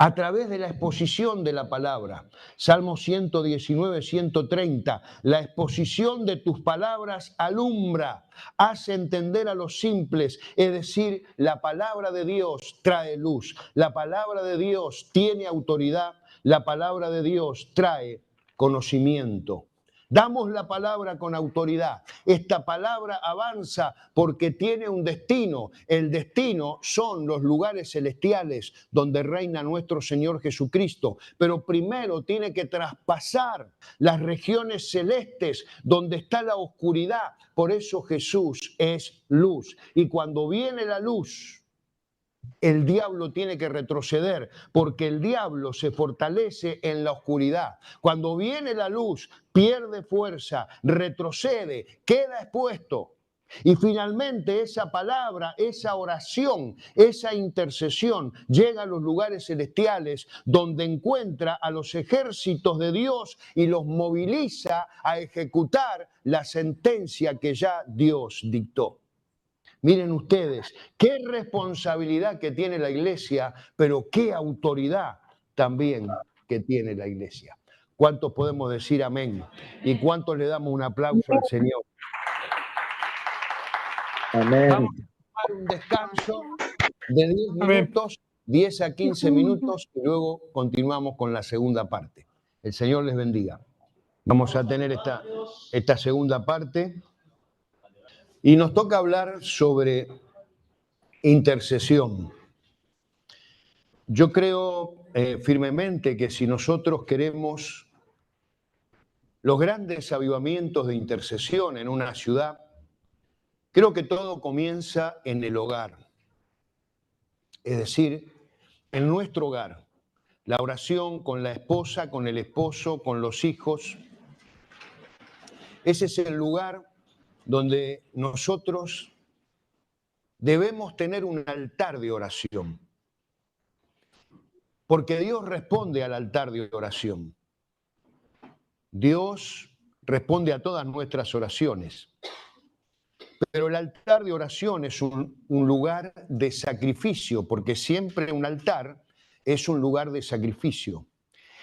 a través de la exposición de la palabra. Salmo 119, 130, la exposición de tus palabras alumbra, hace entender a los simples, es decir, la palabra de Dios trae luz, la palabra de Dios tiene autoridad, la palabra de Dios trae conocimiento. Damos la palabra con autoridad. Esta palabra avanza porque tiene un destino. El destino son los lugares celestiales donde reina nuestro Señor Jesucristo. Pero primero tiene que traspasar las regiones celestes donde está la oscuridad. Por eso Jesús es luz. Y cuando viene la luz, el diablo tiene que retroceder, porque el diablo se fortalece en la oscuridad. Cuando viene la luz, pierde fuerza, retrocede, queda expuesto. Y finalmente esa palabra, esa oración, esa intercesión llega a los lugares celestiales donde encuentra a los ejércitos de Dios y los moviliza a ejecutar la sentencia que ya Dios dictó. Miren ustedes, qué responsabilidad que tiene la iglesia, pero qué autoridad también que tiene la iglesia. ¿Cuántos podemos decir amén? ¿Y cuántos le damos un aplauso al Señor? Amén. Vamos a tomar un descanso de 10 minutos, 10 a 15 minutos, y luego continuamos con la segunda parte. El Señor les bendiga. Vamos a tener esta segunda parte. Y nos toca hablar sobre intercesión. Yo creo firmemente que si nosotros queremos los grandes avivamientos de intercesión en una ciudad, creo que todo comienza en el hogar. Es decir, en nuestro hogar. La oración con la esposa, con el esposo, con los hijos. Ese es el lugar donde nosotros debemos tener un altar de oración, porque Dios responde al altar de oración. Dios responde a todas nuestras oraciones, pero el altar de oración es un lugar de sacrificio, porque siempre un altar es un lugar de sacrificio.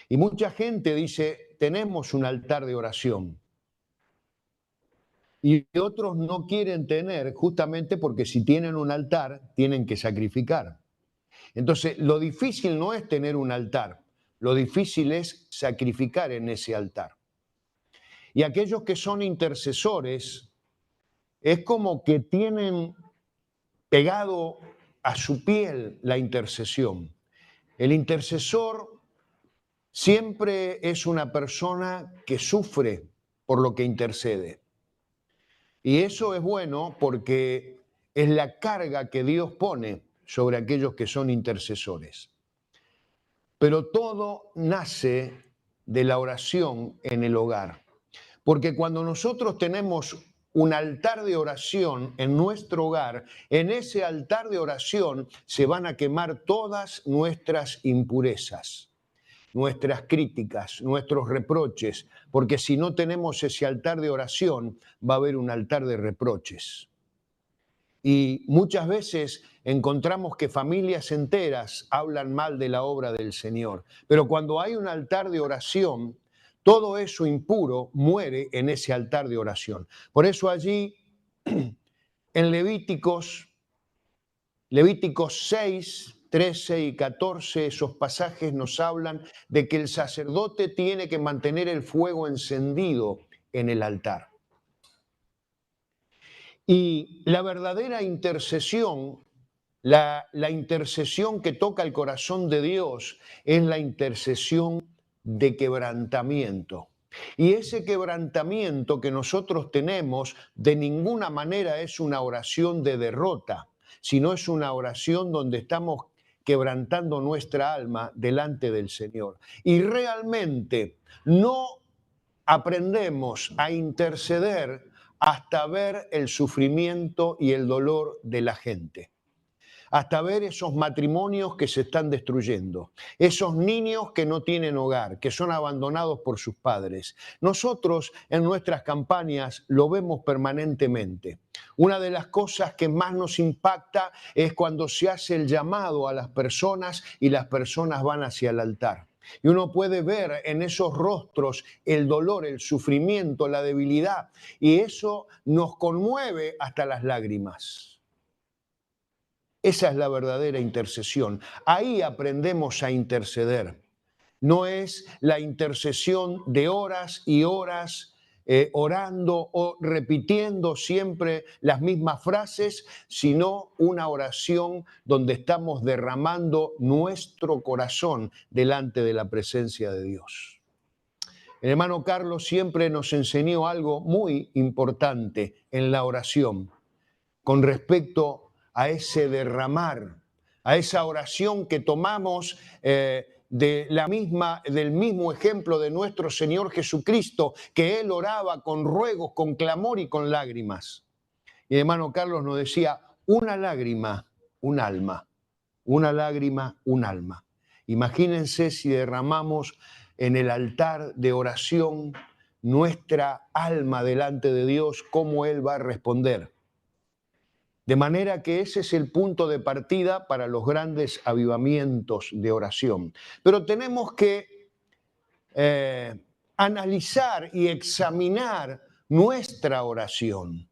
Y mucha gente dice, tenemos un altar de oración. Y otros no quieren tener, justamente porque si tienen un altar, tienen que sacrificar. Entonces, lo difícil no es tener un altar, lo difícil es sacrificar en ese altar. Y aquellos que son intercesores, es como que tienen pegado a su piel la intercesión. El intercesor siempre es una persona que sufre por lo que intercede. Y eso es bueno porque es la carga que Dios pone sobre aquellos que son intercesores. Pero todo nace de la oración en el hogar. Porque cuando nosotros tenemos un altar de oración en nuestro hogar, en ese altar de oración se van a quemar todas nuestras impurezas, nuestras críticas, nuestros reproches, porque si no tenemos ese altar de oración, va a haber un altar de reproches. Y muchas veces encontramos que familias enteras hablan mal de la obra del Señor, pero cuando hay un altar de oración, todo eso impuro muere en ese altar de oración. Por eso allí, en Levíticos 6, 13 y 14, esos pasajes nos hablan de que el sacerdote tiene que mantener el fuego encendido en el altar. Y la verdadera intercesión, la intercesión que toca el corazón de Dios, es la intercesión de quebrantamiento. Y ese quebrantamiento que nosotros tenemos de ninguna manera es una oración de derrota, sino es una oración donde estamos quebrantando nuestra alma delante del Señor. Y realmente no aprendemos a interceder hasta ver el sufrimiento y el dolor de la gente. hasta ver esos matrimonios que se están destruyendo, esos niños que no tienen hogar, que son abandonados por sus padres. Nosotros en nuestras campañas lo vemos permanentemente. Una de las cosas que más nos impacta es cuando se hace el llamado a las personas y las personas van hacia el altar. Y uno puede ver en esos rostros el dolor, el sufrimiento, la debilidad, y eso nos conmueve hasta las lágrimas. Esa es la verdadera intercesión. Ahí aprendemos a interceder. No es la intercesión de horas y horas orando o repitiendo siempre las mismas frases, sino una oración donde estamos derramando nuestro corazón delante de la presencia de Dios. El hermano Carlos siempre nos enseñó algo muy importante en la oración con respecto a ese derramar, a esa oración que tomamos del mismo ejemplo de nuestro Señor Jesucristo, que Él oraba con ruegos, con clamor y con lágrimas. Y el hermano Carlos nos decía, una lágrima, un alma, una lágrima, un alma. Imagínense si derramamos en el altar de oración nuestra alma delante de Dios, cómo Él va a responder. De manera que ese es el punto de partida para los grandes avivamientos de oración. Pero tenemos que analizar y examinar nuestra oración.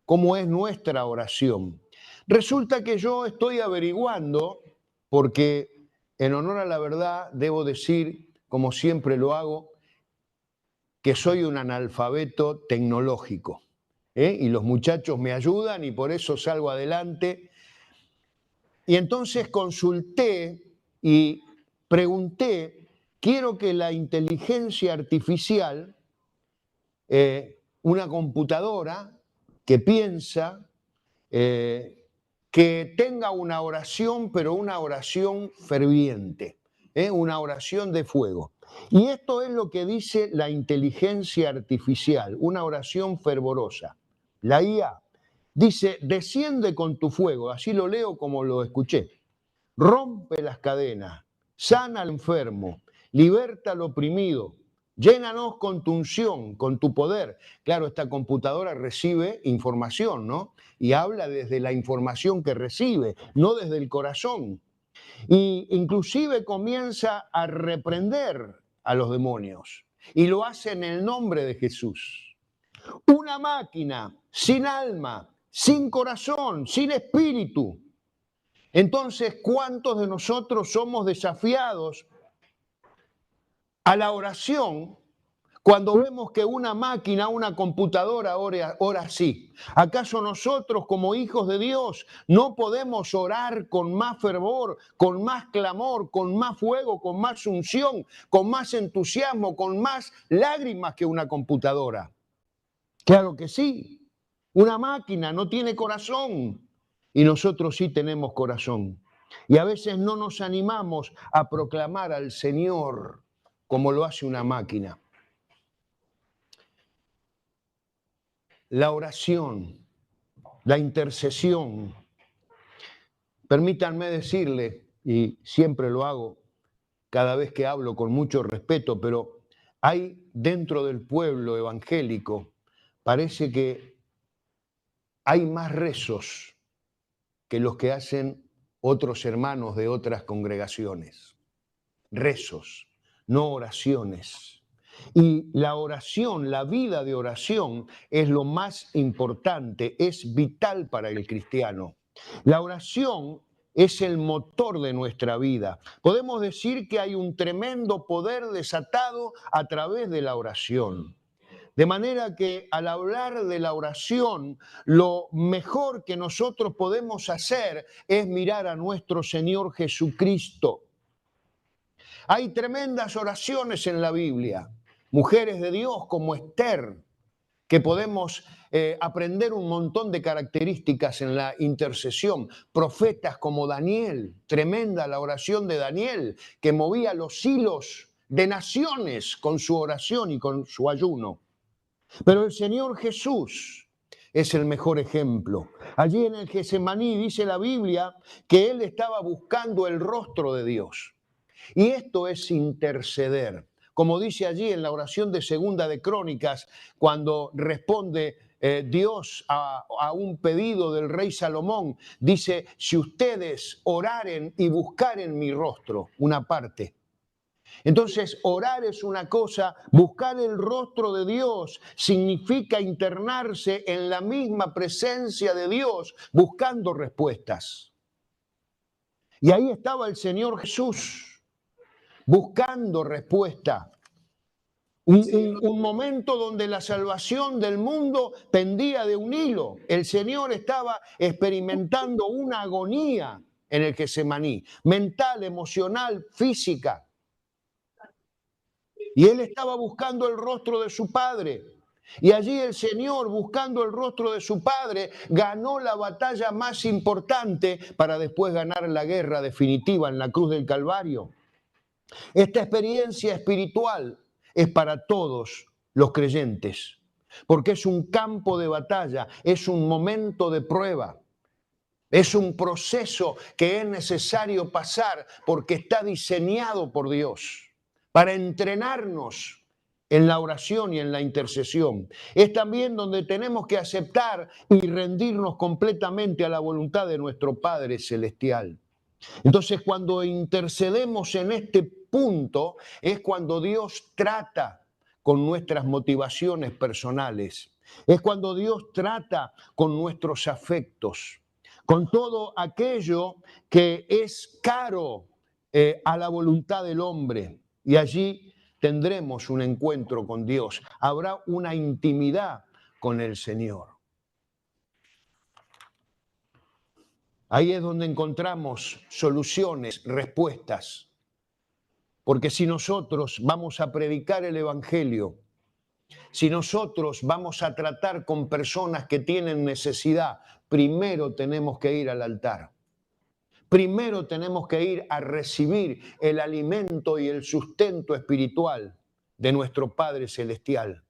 ¿Cómo es nuestra oración? Resulta que yo estoy averiguando, porque en honor a la verdad debo decir, como siempre lo hago, que soy un analfabeto tecnológico. Y los muchachos me ayudan y por eso salgo adelante. Y entonces consulté y pregunté, quiero que la inteligencia artificial, una computadora que piensa, que tenga una oración, pero una oración ferviente, una oración de fuego. Y esto es lo que dice la inteligencia artificial, una oración fervorosa. La IA dice, desciende con tu fuego, así lo leo como lo escuché. Rompe las cadenas, sana al enfermo, liberta al oprimido, llénanos con tu unción, con tu poder. Claro, esta computadora recibe información, ¿no? Y habla desde la información que recibe, no desde el corazón. Y inclusive comienza a reprender a los demonios. Y lo hace en el nombre de Jesús. Una máquina sin alma, sin corazón, sin espíritu. Entonces, ¿cuántos de nosotros somos desafiados a la oración cuando vemos que una máquina, una computadora ora así? ¿Acaso nosotros como hijos de Dios no podemos orar con más fervor, con más clamor, con más fuego, con más unción, con más entusiasmo, con más lágrimas que una computadora? Claro que sí. Una máquina no tiene corazón y nosotros sí tenemos corazón. Y a veces no nos animamos a proclamar al Señor como lo hace una máquina. La oración, la intercesión. Permítanme decirle, y siempre lo hago cada vez que hablo con mucho respeto, pero hay dentro del pueblo evangélico, parece que hay más rezos que los que hacen otros hermanos de otras congregaciones. Rezos, no oraciones. Y la oración, la vida de oración es lo más importante, es vital para el cristiano. La oración es el motor de nuestra vida. Podemos decir que hay un tremendo poder desatado a través de la oración. De manera que al hablar de la oración, lo mejor que nosotros podemos hacer es mirar a nuestro Señor Jesucristo. Hay tremendas oraciones en la Biblia, mujeres de Dios como Esther, que podemos aprender un montón de características en la intercesión. Profetas como Daniel, tremenda la oración de Daniel, que movía los hilos de naciones con su oración y con su ayuno. Pero el Señor Jesús, es el mejor ejemplo. Allí en el Getsemaní dice la Biblia que él estaba buscando el rostro de Dios. Y esto es interceder. Como dice allí en la oración de Segunda de Crónicas, cuando responde Dios a un pedido del rey Salomón, dice, si ustedes oraren y buscaren mi rostro, una parte. Entonces, orar es una cosa, buscar el rostro de Dios significa internarse en la misma presencia de Dios, buscando respuestas. Y ahí estaba el Señor Jesús, buscando respuesta. Un momento donde la salvación del mundo pendía de un hilo. El Señor estaba experimentando una agonía en el Getsemaní, mental, emocional, física. Y él estaba buscando el rostro de su Padre. Y allí el Señor, buscando el rostro de su Padre, ganó la batalla más importante para después ganar la guerra definitiva en la cruz del Calvario. Esta experiencia espiritual es para todos los creyentes, porque es un campo de batalla, es un momento de prueba. Es un proceso que es necesario pasar porque está diseñado por Dios para entrenarnos en la oración y en la intercesión. Es también donde tenemos que aceptar y rendirnos completamente a la voluntad de nuestro Padre Celestial. Entonces, cuando intercedemos en este punto, es cuando Dios trata con nuestras motivaciones personales. Es cuando Dios trata con nuestros afectos, con todo aquello que es caro a la voluntad del hombre. Y allí tendremos un encuentro con Dios. Habrá una intimidad con el Señor. Ahí es donde encontramos soluciones, respuestas. Porque si nosotros vamos a predicar el Evangelio, si nosotros vamos a tratar con personas que tienen necesidad, primero tenemos que ir al altar. Primero tenemos que ir a recibir el alimento y el sustento espiritual de nuestro Padre Celestial.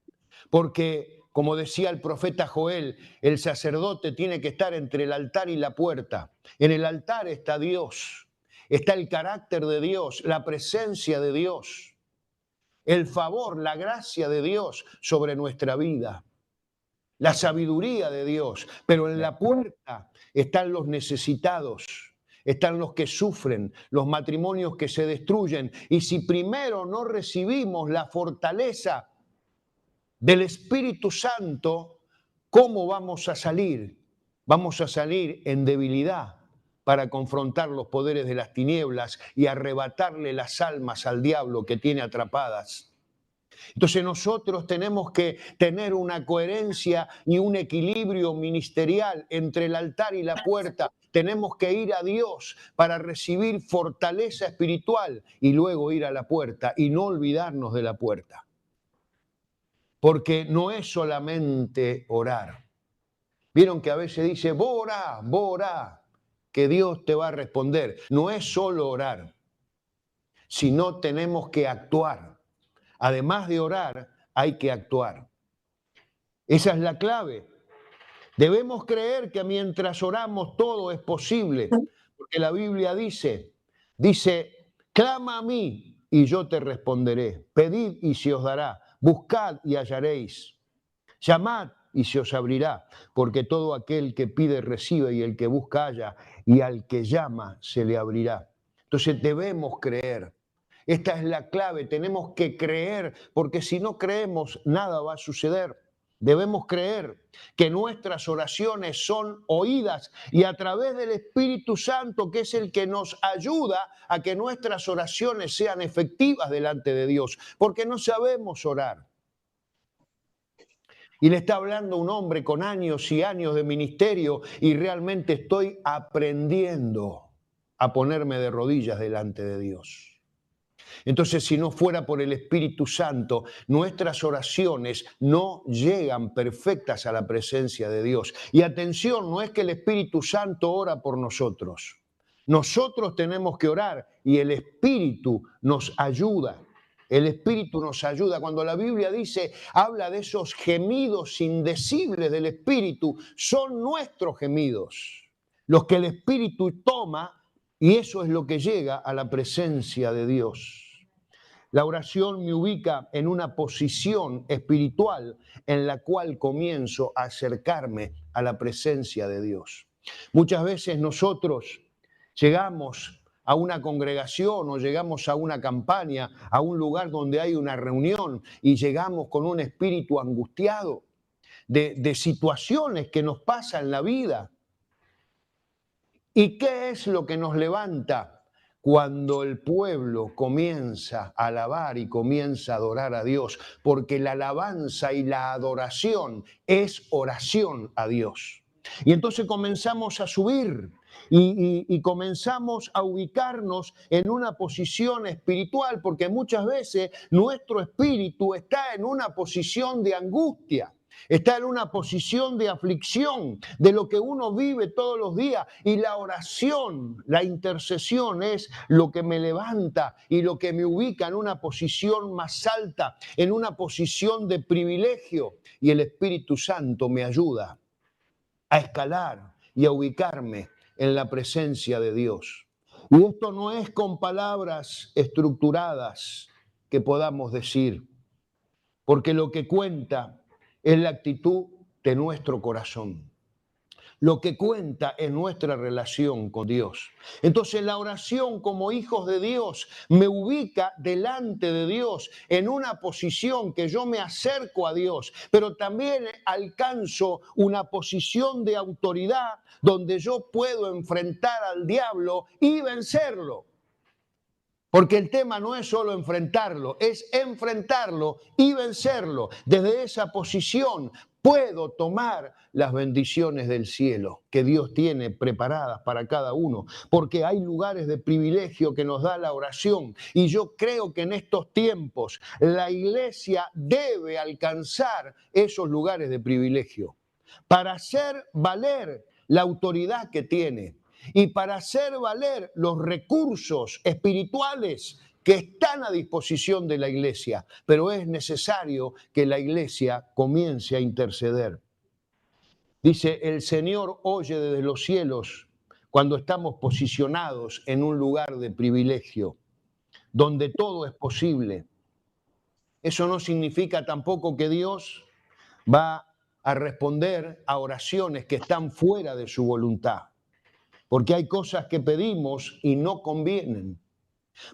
Porque, como decía el profeta Joel, el sacerdote tiene que estar entre el altar y la puerta. En el altar está Dios, está el carácter de Dios, la presencia de Dios, el favor, la gracia de Dios sobre nuestra vida, la sabiduría de Dios. Pero en la puerta están los necesitados. Están los que sufren, los matrimonios que se destruyen. Y si primero no recibimos la fortaleza del Espíritu Santo, ¿cómo vamos a salir? Vamos a salir en debilidad para confrontar los poderes de las tinieblas y arrebatarle las almas al diablo que tiene atrapadas. Entonces nosotros tenemos que tener una coherencia y un equilibrio ministerial entre el altar y la puerta. Tenemos que ir a Dios para recibir fortaleza espiritual y luego ir a la puerta y no olvidarnos de la puerta. Porque no es solamente orar. Vieron que a veces dice, vos orá, que Dios te va a responder. No es solo orar, sino tenemos que actuar. Además de orar, hay que actuar. Esa es la clave. Debemos creer que mientras oramos todo es posible, porque la Biblia dice, clama a mí y yo te responderé. Pedid y se os dará. Buscad y hallaréis. Llamad y se os abrirá, porque todo aquel que pide recibe y el que busca halla, y al que llama se le abrirá. Entonces debemos creer. Esta es la clave, tenemos que creer, porque si no creemos, nada va a suceder. Debemos creer que nuestras oraciones son oídas y a través del Espíritu Santo, que es el que nos ayuda a que nuestras oraciones sean efectivas delante de Dios, porque no sabemos orar. Y le está hablando un hombre con años y años de ministerio y realmente estoy aprendiendo a ponerme de rodillas delante de Dios. Entonces, si no fuera por el Espíritu Santo, nuestras oraciones no llegan perfectas a la presencia de Dios. Y atención, no es que el Espíritu Santo ora por nosotros. Nosotros tenemos que orar y el Espíritu nos ayuda El Espíritu nos ayuda. Cuando la Biblia dice, habla de esos gemidos indecibles del Espíritu, son nuestros gemidos, los que el Espíritu toma, y eso es lo que llega a la presencia de Dios. La oración me ubica en una posición espiritual en la cual comienzo a acercarme a la presencia de Dios. Muchas veces nosotros llegamos a una congregación o llegamos a una campaña, a un lugar donde hay una reunión y llegamos con un espíritu angustiado de situaciones que nos pasan en la vida. ¿Y qué es lo que nos levanta? Cuando el pueblo comienza a alabar y comienza a adorar a Dios, porque la alabanza y la adoración es oración a Dios. Y entonces comenzamos a subir y comenzamos a ubicarnos en una posición espiritual, porque muchas veces nuestro espíritu está en una posición de angustia. Está en una posición de aflicción de lo que uno vive todos los días, y la oración, la intercesión es lo que me levanta y lo que me ubica en una posición más alta, en una posición de privilegio, y el Espíritu Santo me ayuda a escalar y a ubicarme en la presencia de Dios. Y esto no es con palabras estructuradas que podamos decir, porque lo que cuenta es la actitud de nuestro corazón. Lo que cuenta es nuestra relación con Dios. Entonces la oración como hijos de Dios me ubica delante de Dios en una posición que yo me acerco a Dios, pero también alcanzo una posición de autoridad donde yo puedo enfrentar al diablo y vencerlo. Porque el tema no es solo enfrentarlo, es enfrentarlo y vencerlo. Desde esa posición puedo tomar las bendiciones del cielo que Dios tiene preparadas para cada uno, porque hay lugares de privilegio que nos da la oración. Y yo creo que en estos tiempos la iglesia debe alcanzar esos lugares de privilegio para hacer valer la autoridad que tiene y para hacer valer los recursos espirituales que están a disposición de la iglesia. Pero es necesario que la iglesia comience a interceder. Dice, el Señor oye desde los cielos cuando estamos posicionados en un lugar de privilegio, donde todo es posible. Eso no significa tampoco que Dios va a responder a oraciones que están fuera de su voluntad, porque hay cosas que pedimos y no convienen.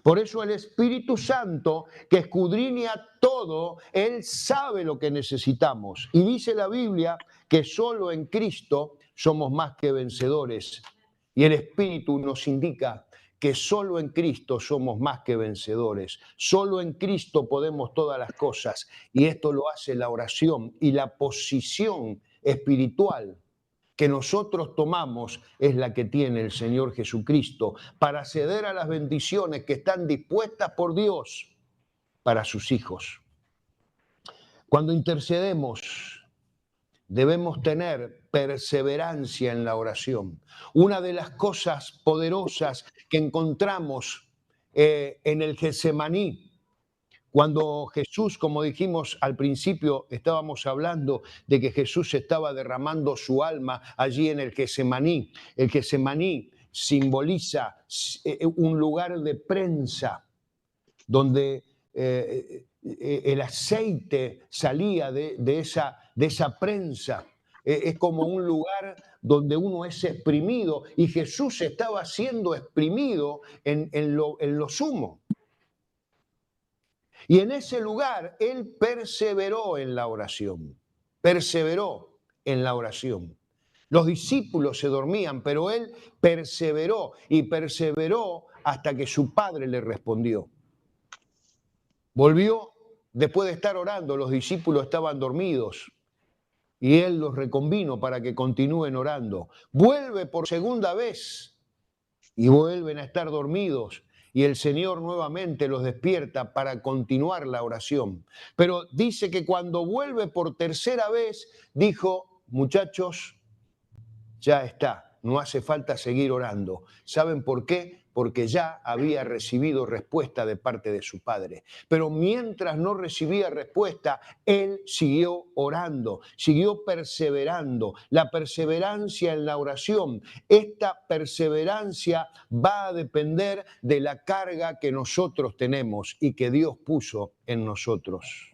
Por eso el Espíritu Santo, que escudriña todo, Él sabe lo que necesitamos. Y dice la Biblia que solo en Cristo somos más que vencedores. Y el Espíritu nos indica que solo en Cristo somos más que vencedores. Solo en Cristo podemos todas las cosas. Y esto lo hace la oración y la posición espiritual que nosotros tomamos es la que tiene el Señor Jesucristo para acceder a las bendiciones que están dispuestas por Dios para sus hijos. Cuando intercedemos, debemos tener perseverancia en la oración. Una de las cosas poderosas que encontramos en el Getsemaní, cuando Jesús, como dijimos al principio, estábamos hablando de que Jesús estaba derramando su alma allí en el Getsemaní. El Getsemaní simboliza un lugar de prensa donde el aceite salía de esa prensa. Es como un lugar donde uno es exprimido, y Jesús estaba siendo exprimido en lo sumo. Y en ese lugar Él perseveró en la oración, perseveró en la oración. Los discípulos se dormían, pero Él perseveró y perseveró hasta que su Padre le respondió. Volvió después de estar orando, los discípulos estaban dormidos y Él los reconvino para que continúen orando. Vuelve por segunda vez y vuelven a estar dormidos. Y el Señor nuevamente los despierta para continuar la oración. Pero dice que cuando vuelve por tercera vez, dijo, muchachos, ya está, no hace falta seguir orando. ¿Saben por qué? porque ya había recibido respuesta de parte de su padre. Pero mientras no recibía respuesta, él siguió orando, siguió perseverando. La perseverancia en la oración, esta perseverancia va a depender de la carga que nosotros tenemos y que Dios puso en nosotros.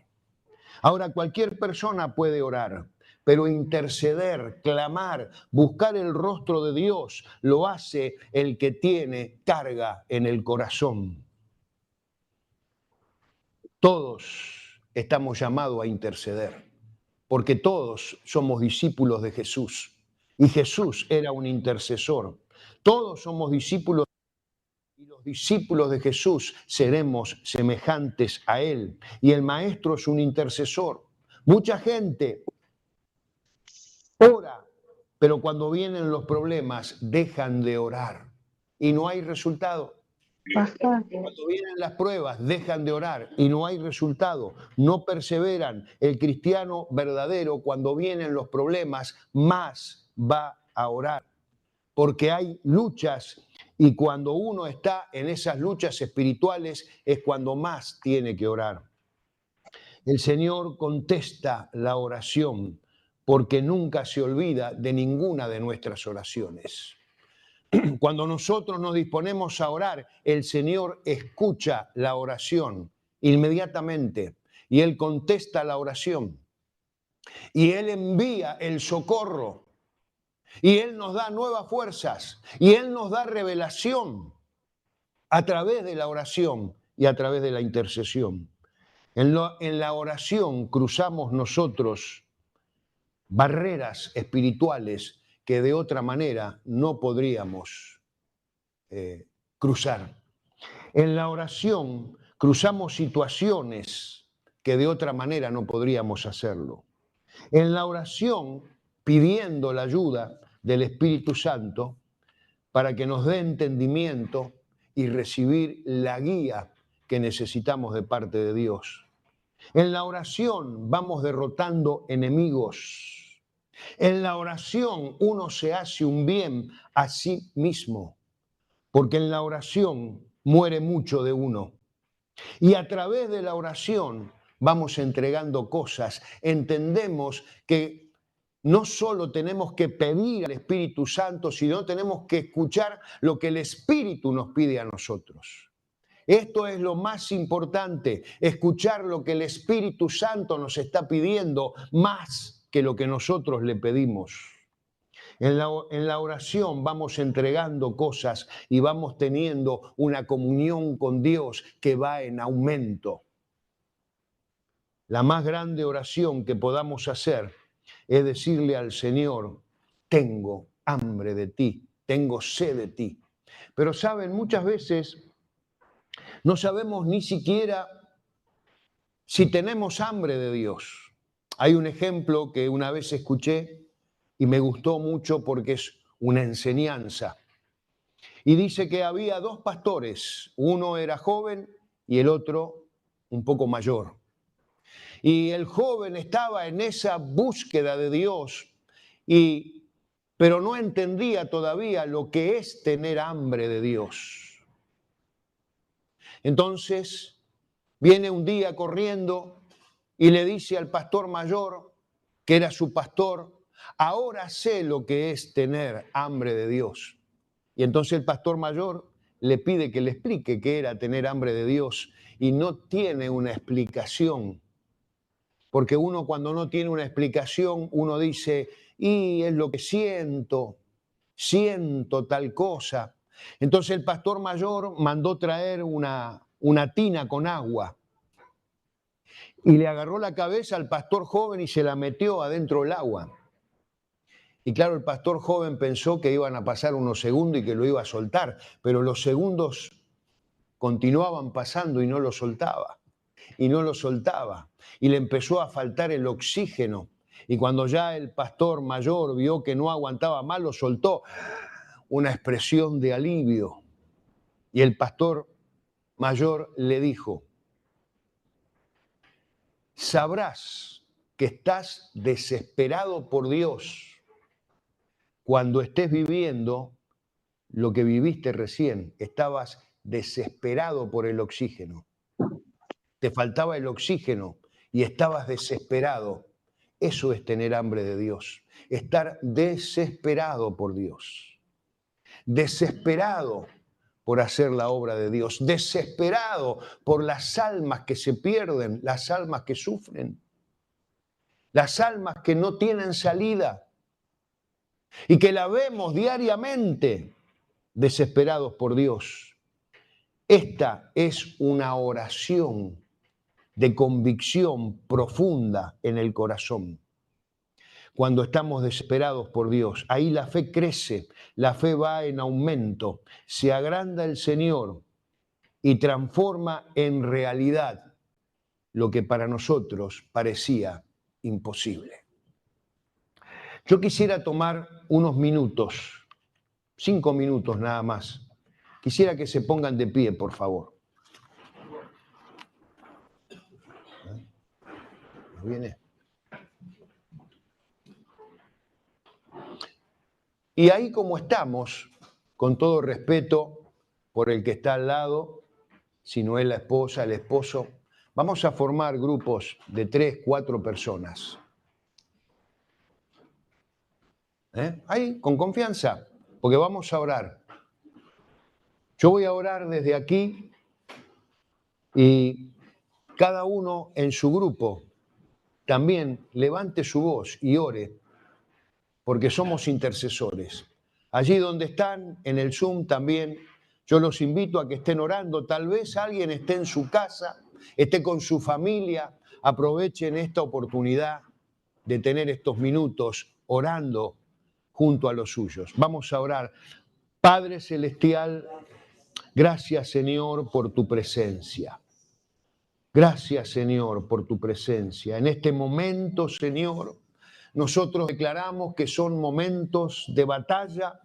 Ahora, cualquier persona puede orar, pero interceder, clamar, buscar el rostro de Dios, lo hace el que tiene carga en el corazón. Todos estamos llamados a interceder, porque todos somos discípulos de Jesús. Y Jesús era un intercesor. Todos somos discípulos y los discípulos de Jesús seremos semejantes a Él. Y el Maestro es un intercesor. Mucha gente ora, pero cuando vienen los problemas dejan de orar y no hay resultado. Cuando vienen las pruebas dejan de orar y no hay resultado, no perseveran. El cristiano verdadero, cuando vienen los problemas, más va a orar, porque hay luchas y cuando uno está en esas luchas espirituales es cuando más tiene que orar. El Señor contesta la oración porque nunca se olvida de ninguna de nuestras oraciones. Cuando nosotros nos disponemos a orar, el Señor escucha la oración inmediatamente y Él contesta la oración y Él envía el socorro y Él nos da nuevas fuerzas y Él nos da revelación a través de la oración y a través de la intercesión. En la oración cruzamos nosotros barreras espirituales que de otra manera no podríamos cruzar. En la oración cruzamos situaciones que de otra manera no podríamos hacerlo. En la oración, pidiendo la ayuda del Espíritu Santo para que nos dé entendimiento y recibir la guía que necesitamos de parte de Dios. En la oración vamos derrotando enemigos. En la oración uno se hace un bien a sí mismo, porque en la oración muere mucho de uno. Y a través de la oración vamos entregando cosas. Entendemos que no solo tenemos que pedir al Espíritu Santo, sino tenemos que escuchar lo que el Espíritu nos pide a nosotros. Esto es lo más importante, escuchar lo que el Espíritu Santo nos está pidiendo más que lo que nosotros le pedimos. En la oración vamos entregando cosas y vamos teniendo una comunión con Dios que va en aumento. La más grande oración que podamos hacer es decirle al Señor, tengo hambre de ti, tengo sed de ti. Pero saben, muchas veces no sabemos ni siquiera si tenemos hambre de Dios. Hay un ejemplo que una vez escuché y me gustó mucho porque es una enseñanza. Y dice que había dos pastores, uno era joven y el otro un poco mayor. Y el joven estaba en esa búsqueda de Dios, pero no entendía todavía lo que es tener hambre de Dios. Entonces viene un día corriendo y le dice al pastor mayor, que era su pastor, ahora sé lo que es tener hambre de Dios. Y entonces el pastor mayor le pide que le explique qué era tener hambre de Dios y no tiene una explicación. Porque uno cuando no tiene una explicación, uno dice, y es lo que siento tal cosa. Entonces el pastor mayor mandó traer una tina con agua y le agarró la cabeza al pastor joven y se la metió adentro del agua. Y claro, el pastor joven pensó que iban a pasar unos segundos y que lo iba a soltar, pero los segundos continuaban pasando y no lo soltaba. Y no lo soltaba. Y le empezó a faltar el oxígeno. Y cuando ya el pastor mayor vio que no aguantaba más, lo soltó. Una expresión de alivio. Y el pastor mayor le dijo, sabrás que estás desesperado por Dios cuando estés viviendo lo que viviste recién. Estabas desesperado por el oxígeno. Te faltaba el oxígeno y estabas desesperado. Eso es tener hambre de Dios. Estar desesperado por Dios. Desesperado por hacer la obra de Dios. Desesperado por las almas que se pierden, las almas que sufren. Las almas que no tienen salida y que la vemos diariamente desesperados por Dios. Esta es una oración de convicción profunda en el corazón. Cuando estamos desesperados por Dios, ahí la fe crece, la fe va en aumento, se agranda el Señor y transforma en realidad lo que para nosotros parecía imposible. Yo quisiera tomar unos minutos, 5 minutos nada más. Quisiera que se pongan de pie, por favor. ¿Viene? Y ahí como estamos, con todo respeto por el que está al lado, si no es la esposa, el esposo, vamos a formar grupos de 3, 4 personas. Ahí, con confianza, porque vamos a orar. Yo voy a orar desde aquí y cada uno en su grupo también levante su voz y ore, porque somos intercesores. Allí donde están, en el Zoom también, yo los invito a que estén orando. Tal vez alguien esté en su casa, esté con su familia. Aprovechen esta oportunidad de tener estos minutos orando junto a los suyos. Vamos a orar. Padre Celestial, gracias, Señor, por tu presencia. Gracias, Señor, por tu presencia. En este momento, Señor, nosotros declaramos que son momentos de batalla,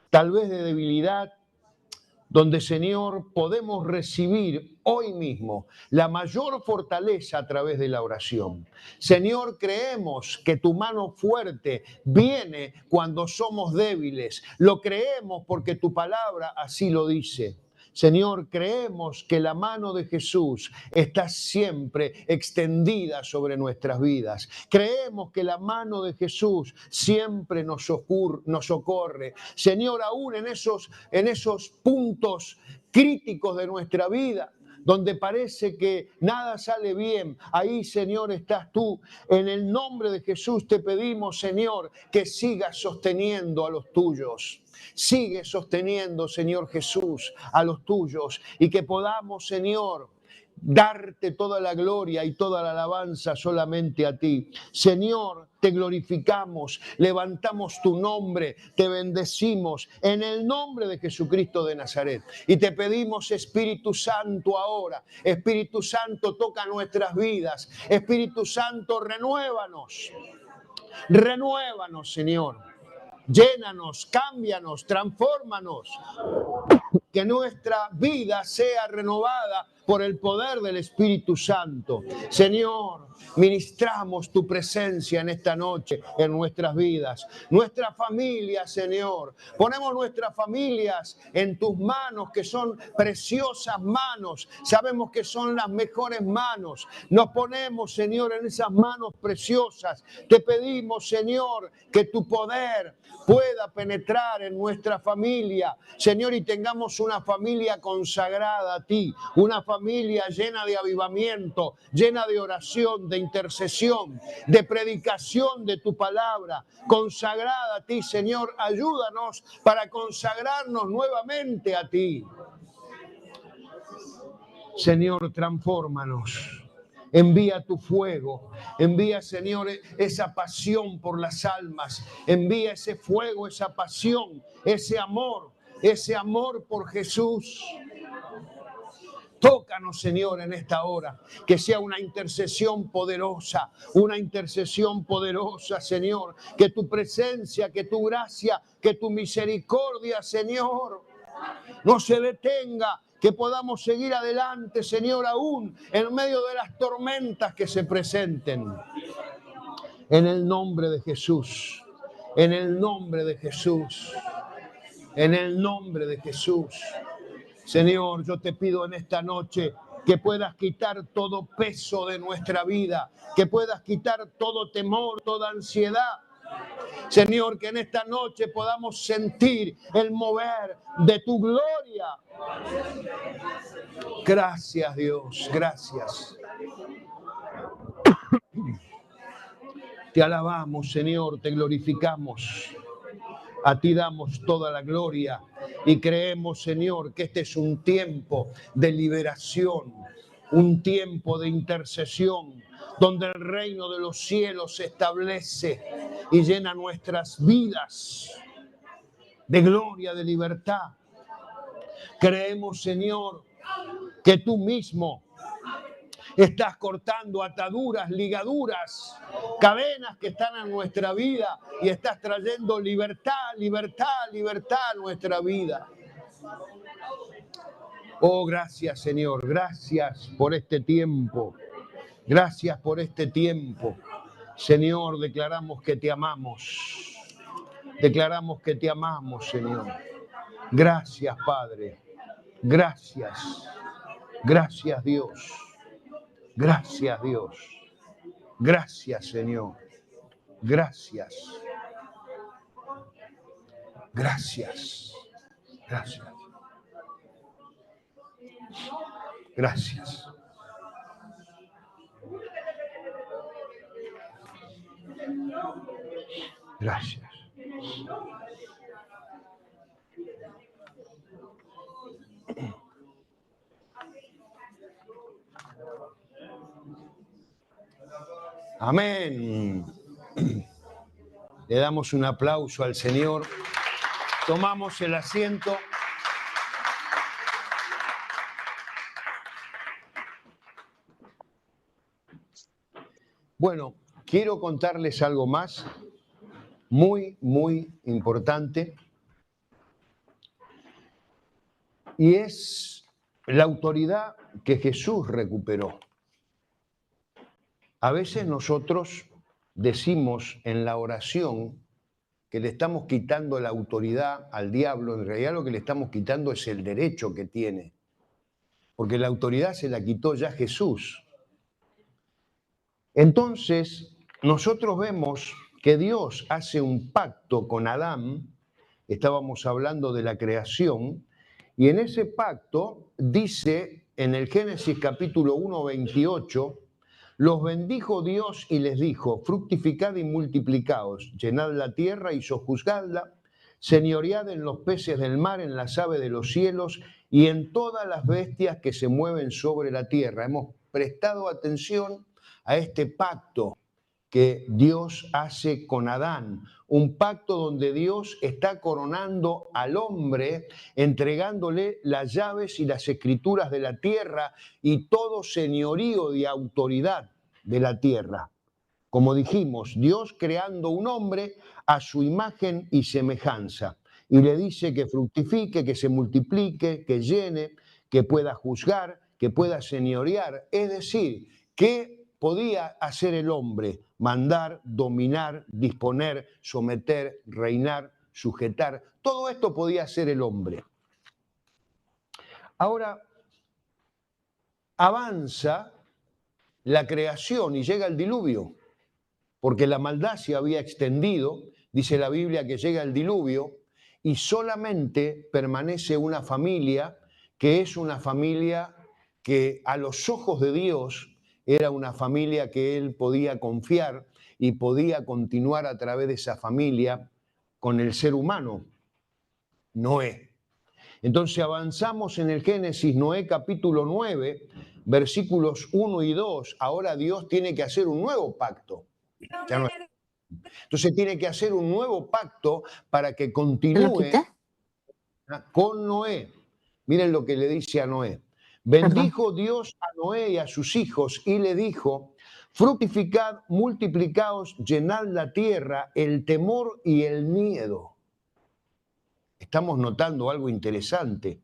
tal vez de debilidad, donde, Señor, podemos recibir hoy mismo la mayor fortaleza a través de la oración. Señor, creemos que tu mano fuerte viene cuando somos débiles. Lo creemos porque tu palabra así lo dice. Señor, creemos que la mano de Jesús está siempre extendida sobre nuestras vidas. Creemos que la mano de Jesús siempre nos socorre. Señor, aún en esos puntos críticos de nuestra vida, donde parece que nada sale bien, ahí, Señor, estás tú. En el nombre de Jesús te pedimos, Señor, que sigas sosteniendo a los tuyos. Sigue sosteniendo, Señor Jesús, a los tuyos y que podamos, Señor, darte toda la gloria y toda la alabanza solamente a ti. Señor, te glorificamos, levantamos tu nombre, te bendecimos en el nombre de Jesucristo de Nazaret. Y te pedimos, Espíritu Santo, ahora, Espíritu Santo, toca nuestras vidas. Espíritu Santo, renuévanos. Renuévanos, Señor. Llénanos, cámbianos, transfórmanos. Que nuestra vida sea renovada por el poder del Espíritu Santo. Señor, ministramos tu presencia en esta noche en nuestras vidas. Nuestra familia, Señor. Ponemos nuestras familias en tus manos, que son preciosas manos. Sabemos que son las mejores manos. Nos ponemos, Señor, en esas manos preciosas. Te pedimos, Señor, que tu poder pueda penetrar en nuestra familia, Señor, y tengamos una familia consagrada a ti, una familia llena de avivamiento, llena de oración, de intercesión, de predicación de tu palabra, consagrada a ti, Señor. Ayúdanos para consagrarnos nuevamente a ti. Señor, transfórmanos. Envía tu fuego, envía, Señor, esa pasión por las almas, envía ese fuego, esa pasión, ese amor por Jesús. Tócanos, Señor, en esta hora, que sea una intercesión poderosa, Señor, que tu presencia, que tu gracia, que tu misericordia, Señor, no se detenga, que podamos seguir adelante, Señor, aún en medio de las tormentas que se presenten. En el nombre de Jesús, en el nombre de Jesús. En el nombre de Jesús. Señor, yo te pido en esta noche que puedas quitar todo peso de nuestra vida, que puedas quitar todo temor, toda ansiedad. Señor, que en esta noche podamos sentir el mover de tu gloria. Gracias, Dios, gracias. Te alabamos, Señor, te glorificamos. A ti damos toda la gloria y creemos, Señor, que este es un tiempo de liberación, un tiempo de intercesión, donde el reino de los cielos se establece y llena nuestras vidas de gloria, de libertad. Creemos, Señor, que tú mismo estás cortando ataduras, ligaduras, cadenas que están en nuestra vida y estás trayendo libertad, libertad, libertad a nuestra vida. Oh, gracias, Señor. Gracias por este tiempo. Gracias por este tiempo. Señor, declaramos que te amamos. Declaramos que te amamos, Señor. Gracias, Padre. Gracias. Gracias, Dios. Gracias, Dios. Gracias, Señor. Gracias. Gracias. Gracias. Gracias. Gracias. Amén. Le damos un aplauso al Señor. Tomamos el asiento. Bueno, quiero contarles algo más muy, muy importante. Y es la autoridad que Jesús recuperó. A veces nosotros decimos en la oración que le estamos quitando la autoridad al diablo. En realidad lo que le estamos quitando es el derecho que tiene. Porque la autoridad se la quitó ya Jesús. Entonces, nosotros vemos que Dios hace un pacto con Adán. Estábamos hablando de la creación. Y en ese pacto dice en el Génesis capítulo 1, 28, los bendijo Dios y les dijo, fructificad y multiplicaos, llenad la tierra y sojuzgadla, señoread en los peces del mar, en las aves de los cielos y en todas las bestias que se mueven sobre la tierra. Hemos prestado atención a este pacto que Dios hace con Adán, un pacto donde Dios está coronando al hombre, entregándole las llaves y las escrituras de la tierra y todo señorío y autoridad de la tierra. Como dijimos, Dios creando un hombre a su imagen y semejanza. Y le dice que fructifique, que se multiplique, que llene, que pueda juzgar, que pueda señorear. Es decir, ¿qué podía hacer el hombre? Mandar, dominar, disponer, someter, reinar, sujetar. Todo esto podía hacer el hombre. Ahora, avanza la creación y llega el diluvio, porque la maldad se había extendido. Dice la Biblia que llega el diluvio y solamente permanece una familia que es una familia que a los ojos de Dios era una familia que él podía confiar y podía continuar a través de esa familia con el ser humano, Noé. Entonces avanzamos en el Génesis, Noé capítulo 9, versículos 1 y 2. Ahora Dios tiene que hacer un nuevo pacto. Ya no es. Entonces tiene que hacer un nuevo pacto para que continúe con Noé. Miren lo que le dice a Noé. Bendijo Dios a Noé y a sus hijos y le dijo, fructificad, multiplicaos, llenad la tierra, el temor y el miedo. Estamos notando algo interesante.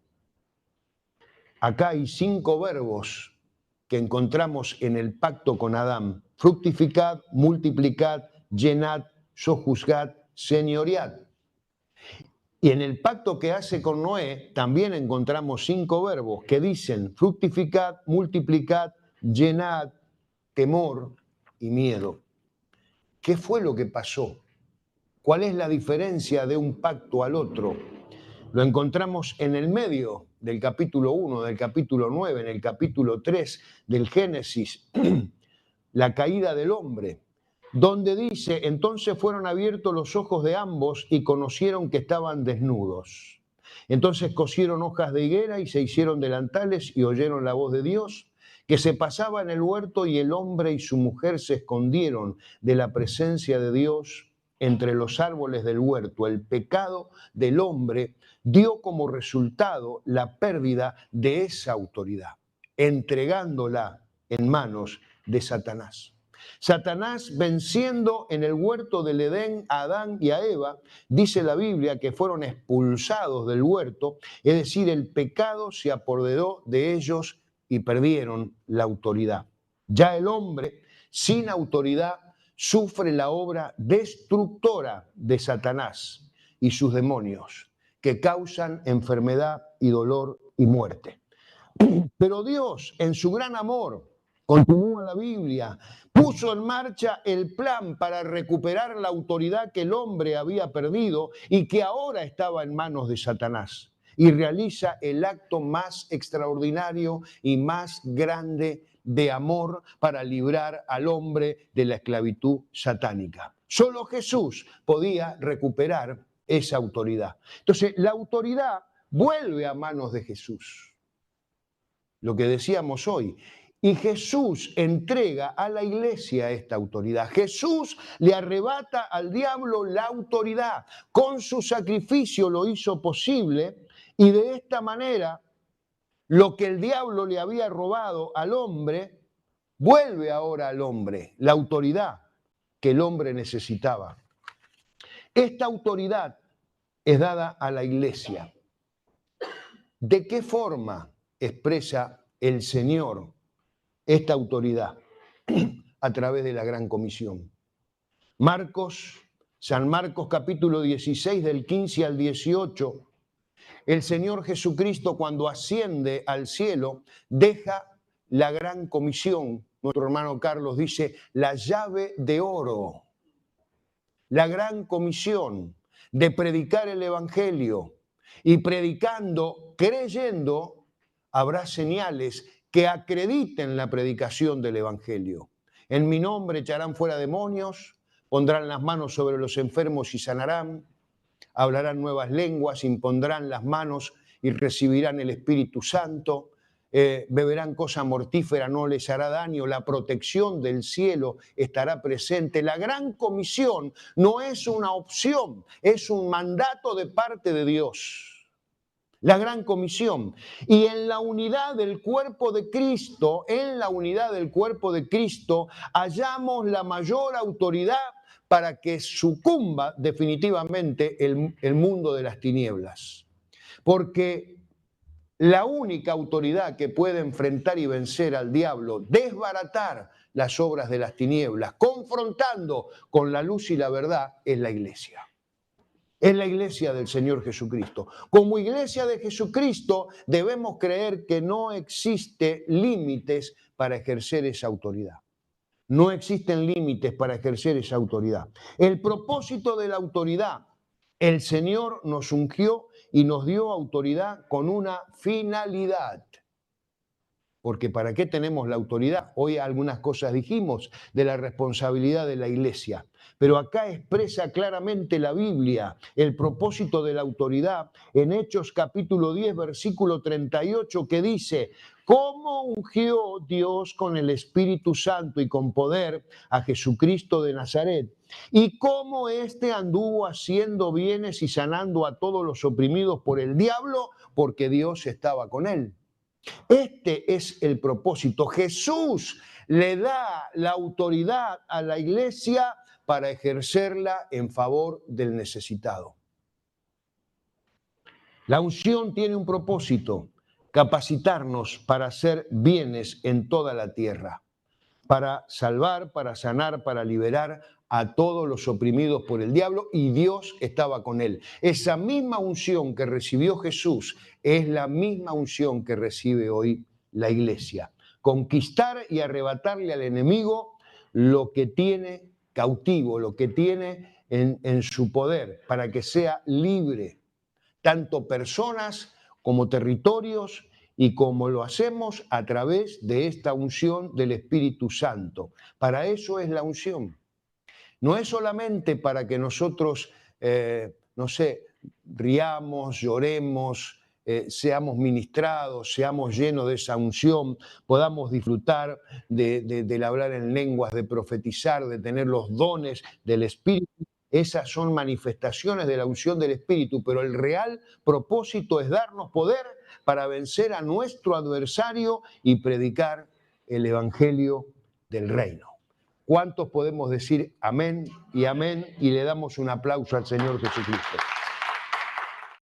Acá hay 5 verbos que encontramos en el pacto con Adán. Fructificad, multiplicad, llenad, sojuzgad, señoread. Y en el pacto que hace con Noé también encontramos 5 verbos que dicen fructificad, multiplicad, llenad, temor y miedo. ¿Qué fue lo que pasó? ¿Cuál es la diferencia de un pacto al otro? Lo encontramos en el medio del capítulo 1, del capítulo 9, en el capítulo 3 del Génesis, la caída del hombre, donde dice, entonces fueron abiertos los ojos de ambos y conocieron que estaban desnudos. Entonces cosieron hojas de higuera y se hicieron delantales y oyeron la voz de Dios, que se pasaba en el huerto, y el hombre y su mujer se escondieron de la presencia de Dios entre los árboles del huerto. El pecado del hombre dio como resultado la pérdida de esa autoridad, entregándola en manos de Satanás. Satanás, venciendo en el huerto del Edén a Adán y a Eva, dice la Biblia que fueron expulsados del huerto, es decir, el pecado se apoderó de ellos y perdieron la autoridad. Ya el hombre sin autoridad sufre la obra destructora de Satanás y sus demonios, que causan enfermedad y dolor y muerte. Pero Dios, en su gran amor, continúa la Biblia, puso en marcha el plan para recuperar la autoridad que el hombre había perdido y que ahora estaba en manos de Satanás. Y realiza el acto más extraordinario y más grande de amor para librar al hombre de la esclavitud satánica. Solo Jesús podía recuperar esa autoridad. Entonces, la autoridad vuelve a manos de Jesús. Lo que decíamos hoy. Y Jesús entrega a la iglesia esta autoridad. Jesús le arrebata al diablo la autoridad. Con su sacrificio lo hizo posible, y de esta manera lo que el diablo le había robado al hombre, vuelve ahora al hombre, la autoridad que el hombre necesitaba. Esta autoridad es dada a la iglesia. ¿De qué forma expresa el Señor esta autoridad? A través de la Gran Comisión. San Marcos capítulo 16 del 15 al 18, el Señor Jesucristo, cuando asciende al cielo, deja la Gran Comisión. Nuestro hermano Carlos dice, la llave de oro. La Gran Comisión de predicar el Evangelio. Y predicando, creyendo, habrá señales que acrediten la predicación del Evangelio. En mi nombre echarán fuera demonios, pondrán las manos sobre los enfermos y sanarán, hablarán nuevas lenguas, impondrán las manos y recibirán el Espíritu Santo, beberán cosa mortífera, no les hará daño, la protección del cielo estará presente. La Gran Comisión no es una opción, es un mandato de parte de Dios. La Gran Comisión. Y en la unidad del cuerpo de Cristo, hallamos la mayor autoridad para que sucumba definitivamente el mundo de las tinieblas. Porque la única autoridad que puede enfrentar y vencer al diablo, desbaratar las obras de las tinieblas, confrontando con la luz y la verdad, es la iglesia. Es la iglesia del Señor Jesucristo. Como iglesia de Jesucristo debemos creer que no existen límites para ejercer esa autoridad. No existen límites para ejercer esa autoridad. El propósito de la autoridad, el Señor nos ungió y nos dio autoridad con una finalidad. Porque ¿para qué tenemos la autoridad? Hoy algunas cosas dijimos de la responsabilidad de la iglesia. Pero acá expresa claramente la Biblia el propósito de la autoridad en Hechos capítulo 10, versículo 38, que dice, ¿cómo ungió Dios con el Espíritu Santo y con poder a Jesucristo de Nazaret? Y cómo éste anduvo haciendo bienes y sanando a todos los oprimidos por el diablo, porque Dios estaba con él. Este es el propósito. Jesús le da la autoridad a la iglesia para ejercerla en favor del necesitado. La unción tiene un propósito, capacitarnos para hacer bienes en toda la tierra, para salvar, para sanar, para liberar a todos los oprimidos por el diablo y Dios estaba con él. Esa misma unción que recibió Jesús es la misma unción que recibe hoy la iglesia. Conquistar y arrebatarle al enemigo lo que tiene cautivo, lo que tiene en su poder, para que sea libre, tanto personas como territorios, y como lo hacemos a través de esta unción del Espíritu Santo. Para eso es la unción. No es solamente para que nosotros, no sé, riamos, lloremos, seamos ministrados, seamos llenos de esa unción, podamos disfrutar del hablar en lenguas, de profetizar, de tener los dones del Espíritu. Esas son manifestaciones de la unción del Espíritu, pero el real propósito es darnos poder para vencer a nuestro adversario y predicar el Evangelio del Reino. ¿Cuántos podemos decir amén y le damos un aplauso al Señor Jesucristo?